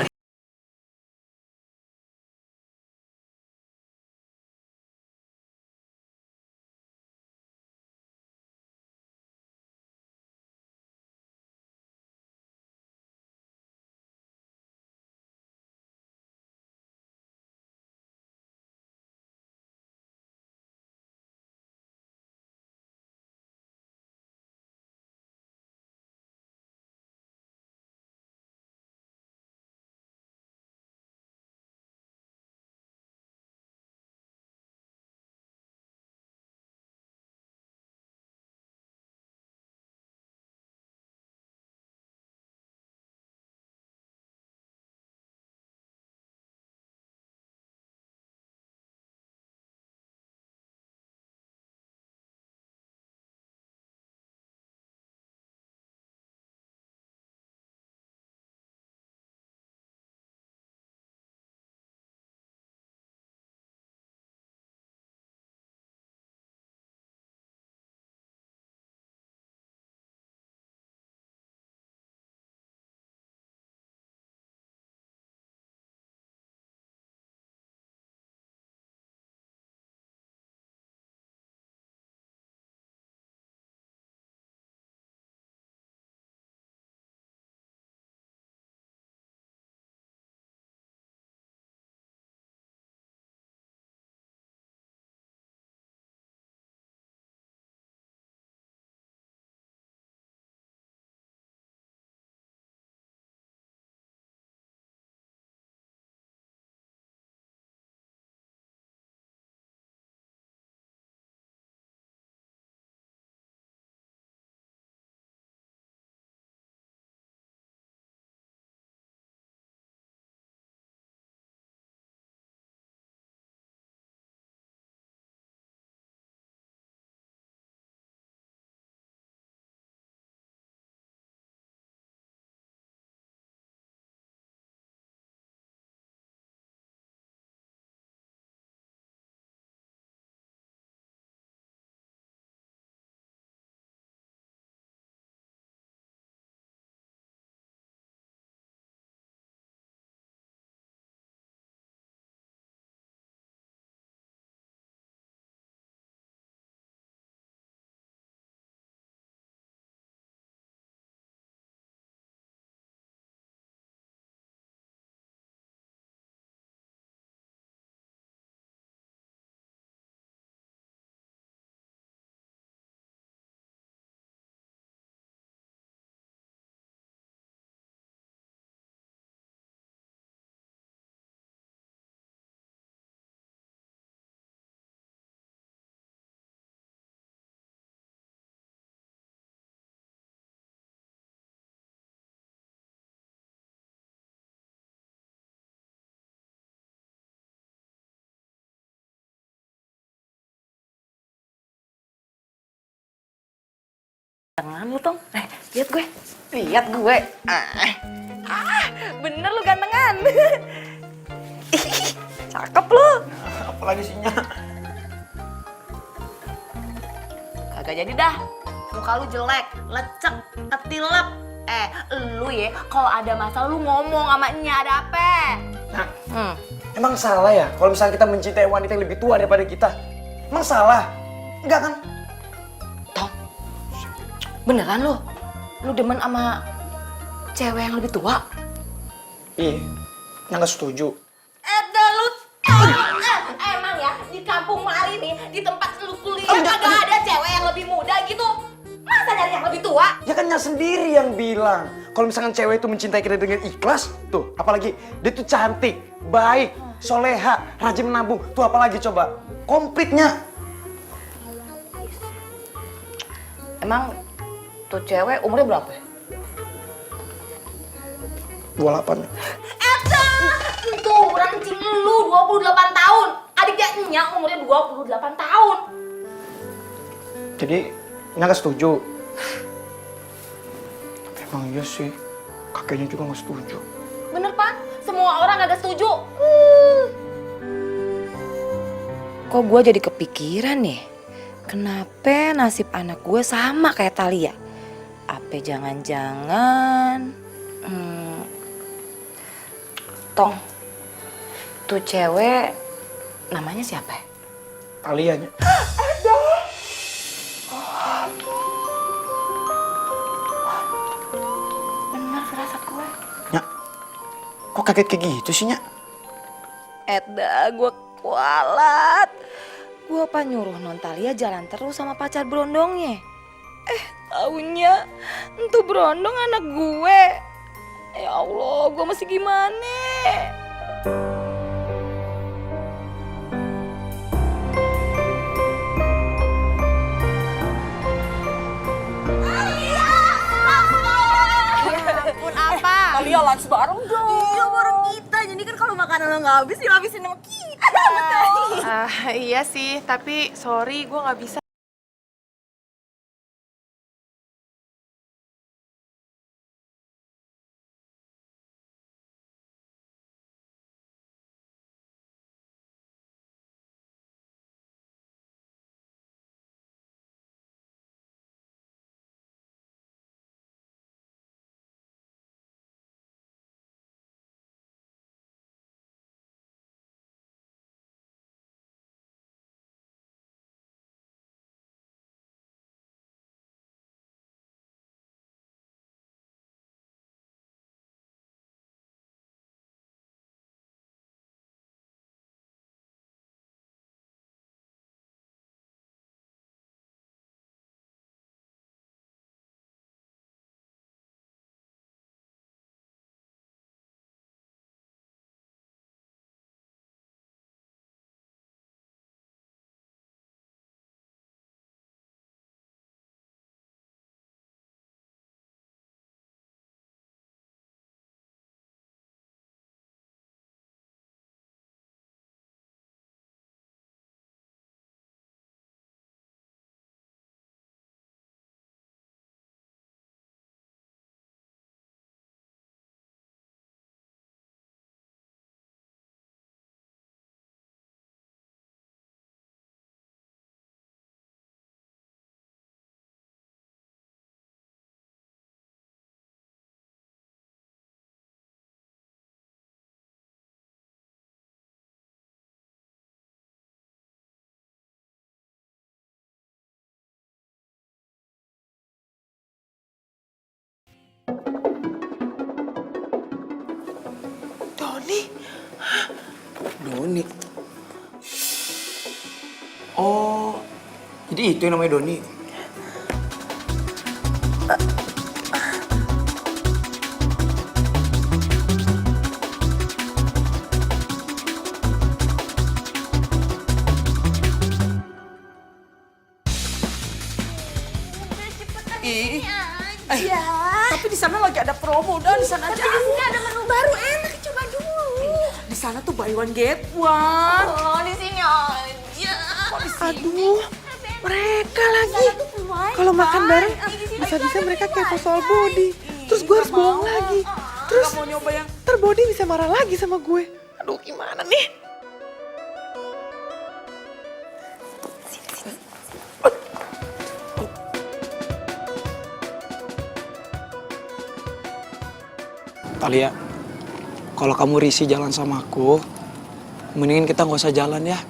lu, Tong. Lihat gue. Lihat gue. Bener lu gantengan. Cakep lu. Apalagi sih, Nya? Kagak jadi dah. Muka lu jelek, lecek, ketilep. Lu ya, kalau ada masalah lu ngomong sama Nya, ada apa? Nah, emang salah ya kalau misalnya kita mencintai wanita yang lebih tua daripada kita? Emang salah? Enggak kan? Tong, beneran lu? Lu demen sama cewek yang lebih tua? Iya, nggak setuju. Lu emang ya di kampung Mari nih, di tempat lu kuliah kagak ada cewek yang lebih muda gitu? Masa dari yang lebih tua? Ya kan Nya sendiri yang bilang kalau misalkan cewek itu mencintai kita dengan ikhlas, tuh apalagi dia tuh cantik, baik, soleha, rajin menabung, tuh apalagi coba komplitnya. Emang tuh cewek umurnya berapa? 28. Itu orang cing lu 28 tahun. Adiknya Nya umurnya 28 tahun. Jadi Nya nggak setuju. Tapi emang iya sih, kakeknya juga nggak setuju. Bener, Pak? Semua orang agak setuju. Kok gue jadi kepikiran nih? Kenapa nasib anak gue sama kayak Thalia? Apa jangan-jangan... Tong, tuh cewek namanya siapa? Talianya. Bener firasat gue. Nya, kok kaget kayak gitu sih, Nya? Gue kualat. Gue apa nyuruh non Thalia jalan terus sama pacar berondongnya. Taunya itu berondong anak gue. Ya Allah, gue masih gimana? Thalia lunch bareng dong. Iya bareng kita. Jadi kan kalau makanan lo nggak habis, dihabisin sama kita. Iya sih, tapi sorry gue nggak bisa. Doni. Oh, jadi itu yang namanya Doni. Tapi di sana lagi ada promo, udah di sana aja. Tapi di sini ada menu baru, enak, coba dulu. Di sana tuh buy one get one. Oh, di sini aja. Aduh, mereka lagi. Kalau makan bareng, bisa-bisa mereka kepo soal Bodi. Terus gue harus bohong lagi. Terus ntar Bodi bisa marah lagi sama gue. Aduh gimana nih? Talia, kalau kamu risih jalan sama aku, mendingin kita nggak usah jalan ya.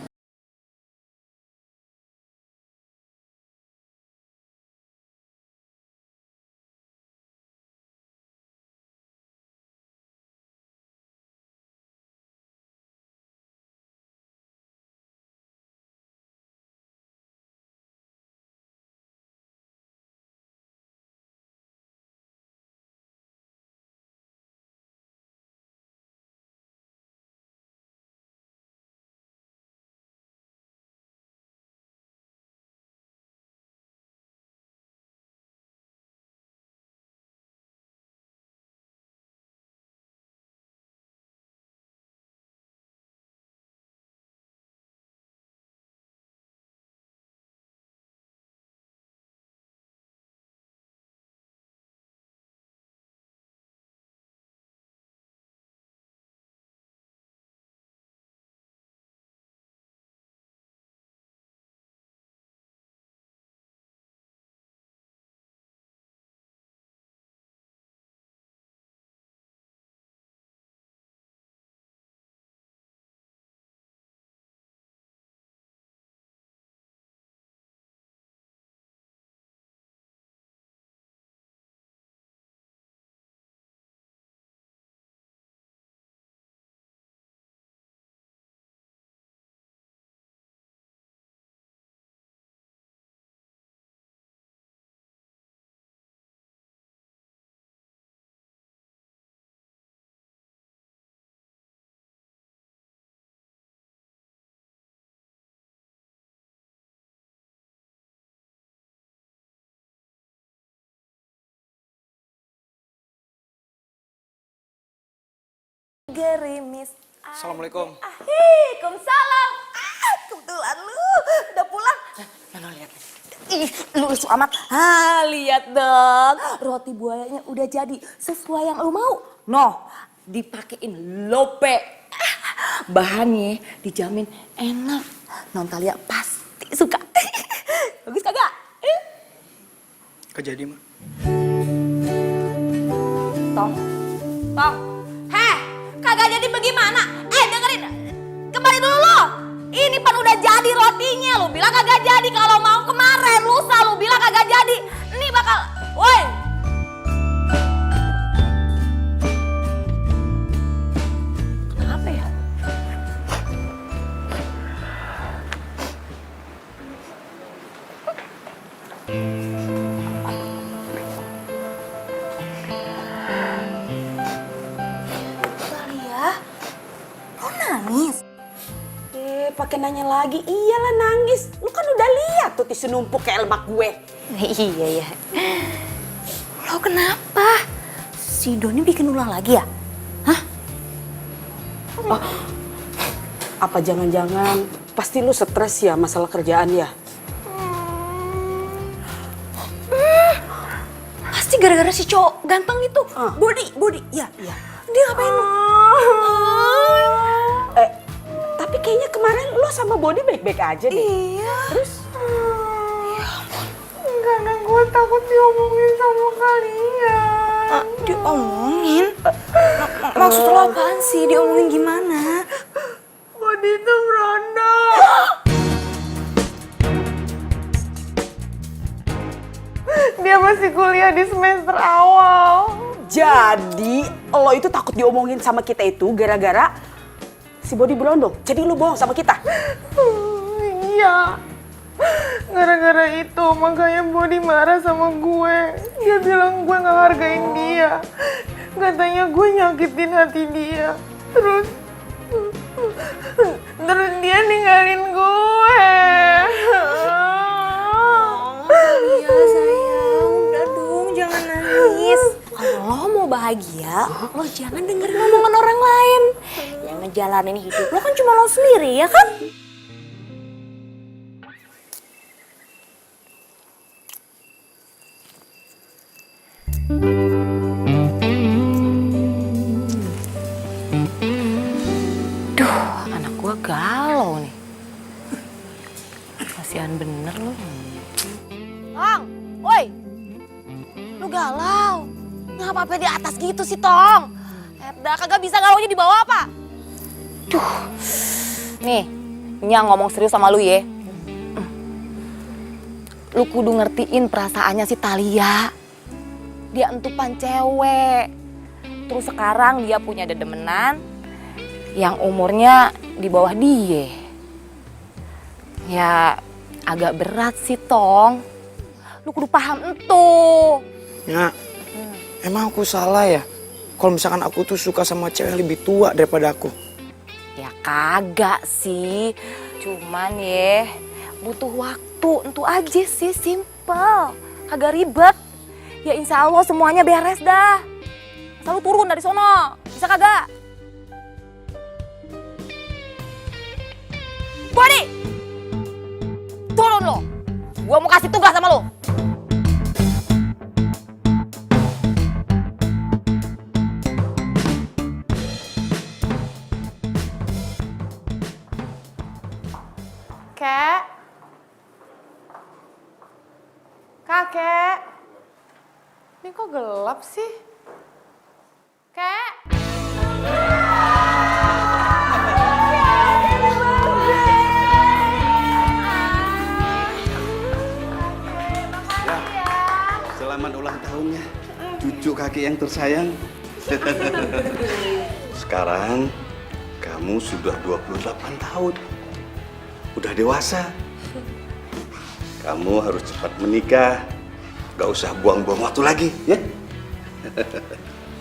Gerimis. Assalamualaikum. Waalaikumsalam. Kebetulan lu udah pulang. Mana lihat? Ih, lu lucu amat. Lihat dong. Roti buayanya udah jadi sesuai yang lu mau. Noh, dipakein lope. Bahannya dijamin enak. Non Talia pasti suka. Bagus kagak? Kejadi, Mak. Tong. Kagak jadi bagaimana? Dengerin. Kembali dulu lo. Ini pan udah jadi rotinya. Lu bilang kagak jadi. Kalau mau kemarin lusa lu bilang kagak jadi. Ini bakal. Woi. Kenapa ya? Nangis. Pakai nanya lagi, iyalah nangis. Lu kan udah lihat tuh tisu numpuk kayak lemak gue. Iya ya. Lo kenapa? Si Doni bikin ulah lagi ya? Hah? Apa jangan-jangan pasti lu stres ya masalah kerjaan ya? Pasti gara-gara si cowok ganteng itu. Bodi. Ya. Dia ngapain lu? Tapi kayaknya kemarin lu sama Bodi baik-baik aja deh. Iya. Terus? Ya ampun. Karena gue takut diomongin sama kalian. Diomongin? Maksud lo apaan sih? Diomongin gimana? Bodi itu beranda. Dia masih kuliah di semester awal. Jadi lo itu takut diomongin sama kita itu gara-gara si Bodi berondong. Jadi lu bohong sama kita. Iya. Gara-gara itu makanya Bodi marah sama gue. Dia bilang gue gak hargain dia. Katanya gue nyakitin hati dia. Terus dia ninggalin gue. Iya sayang, udah dong jangan nangis. Kalau lo mau bahagia, lo jangan dengerin omongan orang lain. Yang ngejalanin hidup lo kan cuma lo sendiri ya kan? Kasihan bener lu. Tong, woi, lu galau. Ngapa apa di atas gitu sih, Tong? Eda, kagak bisa galaunya di bawah apa? Nih, Nya ngomong serius sama lu ya. Lu kudu ngertiin perasaannya si Thalia. Dia entupan cewek. Terus sekarang dia punya dedemenan yang umurnya di bawah dia. Ya agak berat sih, Tong. Lu kudu paham itu. Ya, emang aku salah ya? Kalau misalkan aku tuh suka sama cewek yang lebih tua daripada aku. Ya kagak sih. Cuman ya butuh waktu. Itu aja sih, simple. Kagak ribet. Ya insya Allah semuanya beres dah. Selalu turun dari sono. Bisa kagak? Bodi! Turun lo. Gua mau kasih tugas sama lo. Kek. Kakek. Ini kok gelap sih? Kek. Selamat ulang tahunnya, cucu kakek yang tersayang. Sekarang kamu sudah 28 tahun. Udah dewasa. Kamu harus cepat menikah. Gak usah buang-buang waktu lagi, ya?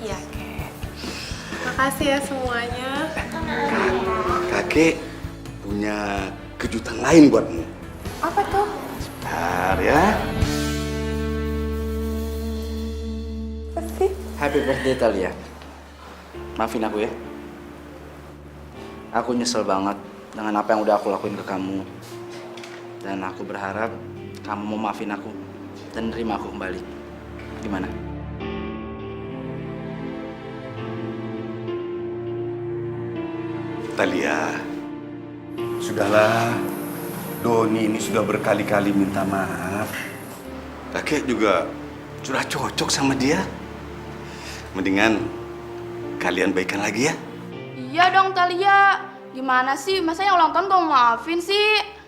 Iya, Kek. Makasih ya semuanya. Kakek punya kejutan lain buatmu. Apa tuh? Bentar ya. Happy birthday Thalia. Maafin aku ya. Aku nyesel banget dengan apa yang udah aku lakuin ke kamu. Dan aku berharap kamu mau maafin aku dan nerima aku kembali. Gimana? Thalia, sudahlah. Doni ini sudah berkali-kali minta maaf. Kakek juga sudah cocok sama dia. Mendingan kalian baikan lagi ya. Iya dong, Thalia. Gimana sih? Masa yang ulang tahun gak mau maafin sih?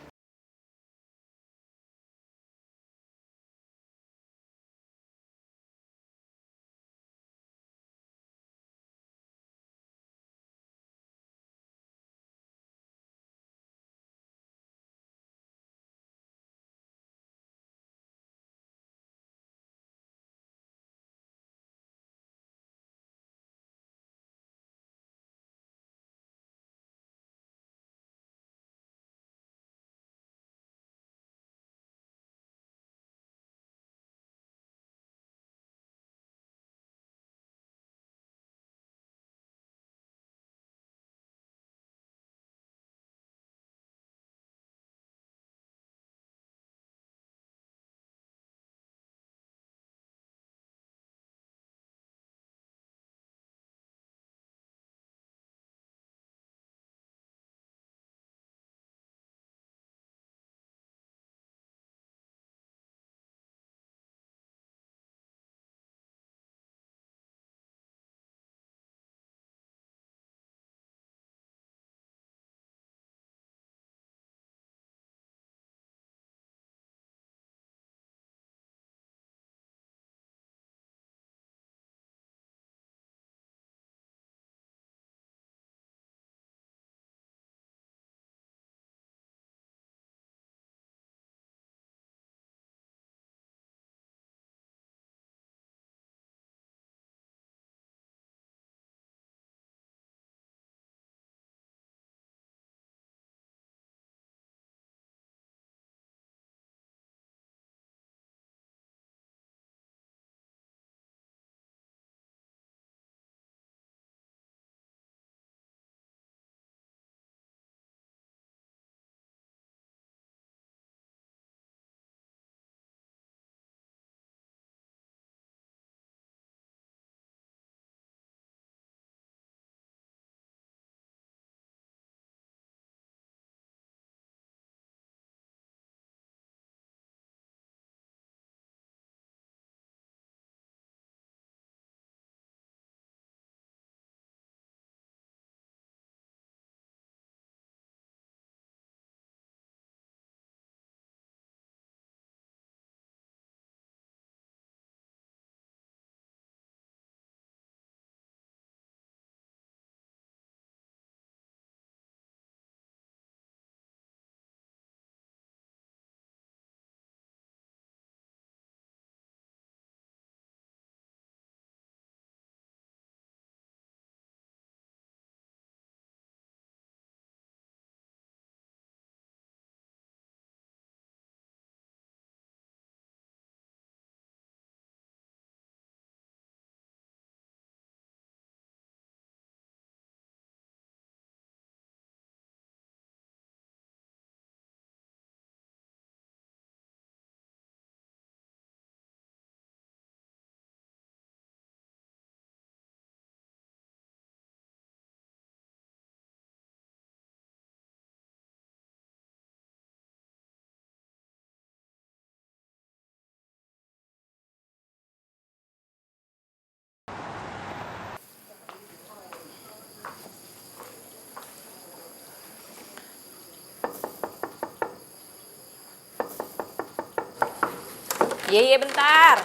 Iya, bentar.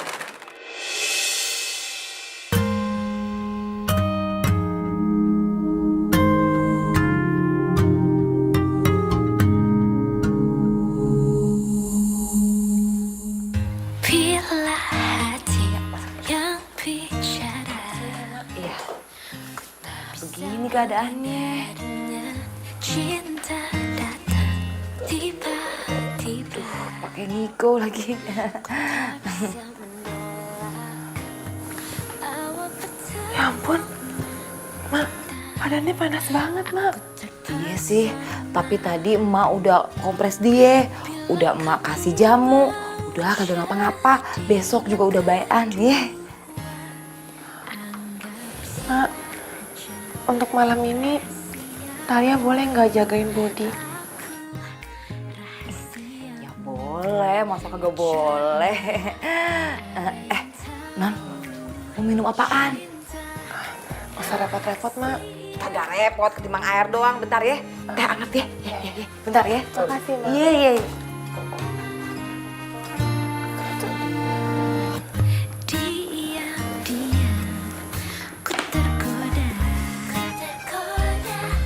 Bila hati yang bicara. Iya. Begini keadaannya. Cinta datang tiba-tiba. Pakai Niko lagi. Ya ampun, Mak, badannya panas banget, Mak. Iya sih, tapi tadi emak udah kompres dia, udah emak kasih jamu, udah kagak ngapa-ngapa, besok juga udah bayan ya. Mak, untuk malam ini, Talia boleh nggak jagain Bodi? Ya boleh, masa kagak boleh. Non, mau minum apaan? Gak usah repot-repot, Mak. Kagak repot, ketimbang air doang, bentar ya. Teh anget ya, iya, bentar ya. Makasih, Mak. Iya. Diam-diam ku tergoda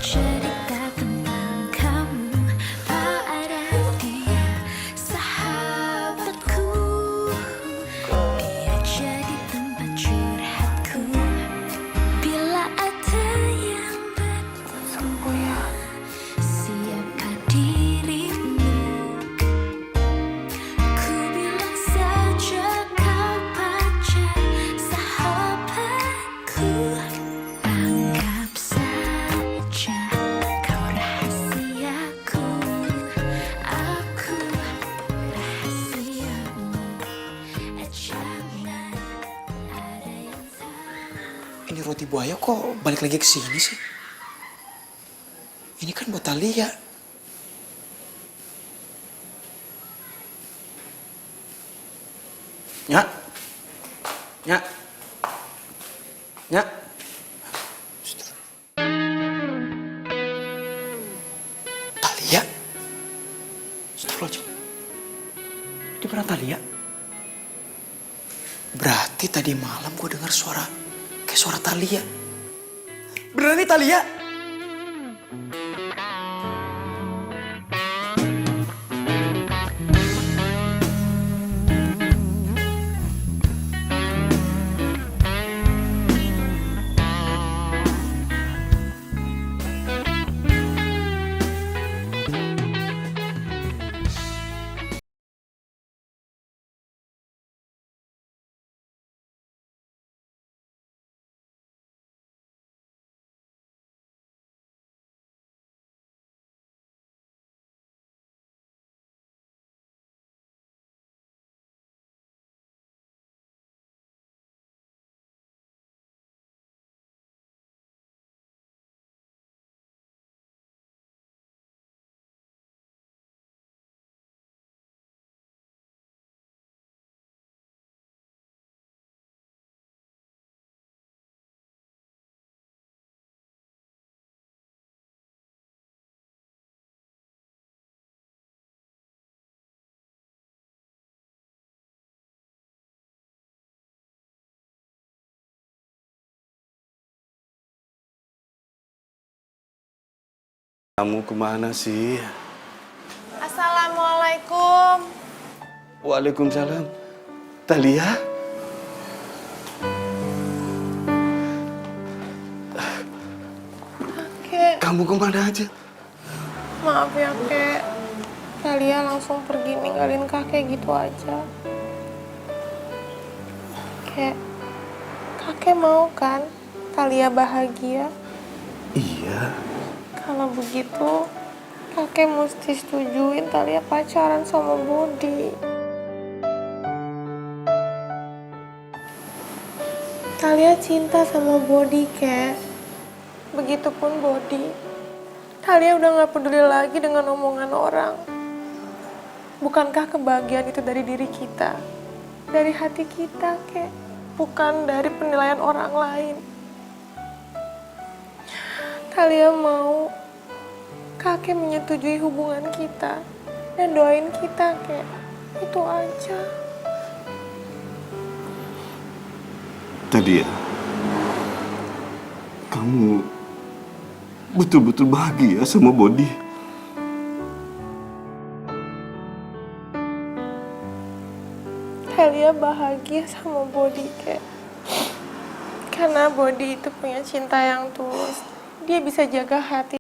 cerita tentang kamu pada dia, sahabatku. Dia jadi tempat curhatku bila ada yang Sembuh ya. siapkan dirimu. Ku bilang saja kau pacar sahabatku. Anggap saja kau rahasiaku. Aku rahasiamu. Jangan ada yang tahu. Ini roti buaya kok balik lagi ke sini sih? Ini kan buat Talia. Nyak. Nyak. Nyak. Talia. Astagfirullahaladzim. Di mana Talia? Berarti tadi malam gue dengar suara kayak suara Talia. Beneran nih Talia? Kamu kemana sih? Assalamualaikum. Waalaikumsalam. Talia? Kek, Kamu kemana aja? maaf ya, Kek. Talia langsung pergi ninggalin kakek gitu aja. Kek, kakek mau kan Talia bahagia? Iya. Kalau begitu, kakek mesti setujuin Talia pacaran sama Bodi. Talia cinta sama Bodi, Kek. Begitupun Bodi. Talia udah gak peduli lagi dengan omongan orang. Bukankah kebahagiaan itu dari diri kita? Dari hati kita, Kek. Bukan dari penilaian orang lain. Talia mau kakek menyetujui hubungan kita dan doain kita, Kek. Itu aja. Tadi ya, kamu betul-betul bahagia sama Bodi. Talia bahagia sama Bodi, Kek. Karena Bodi itu punya cinta yang tulus. Dia bisa jaga hati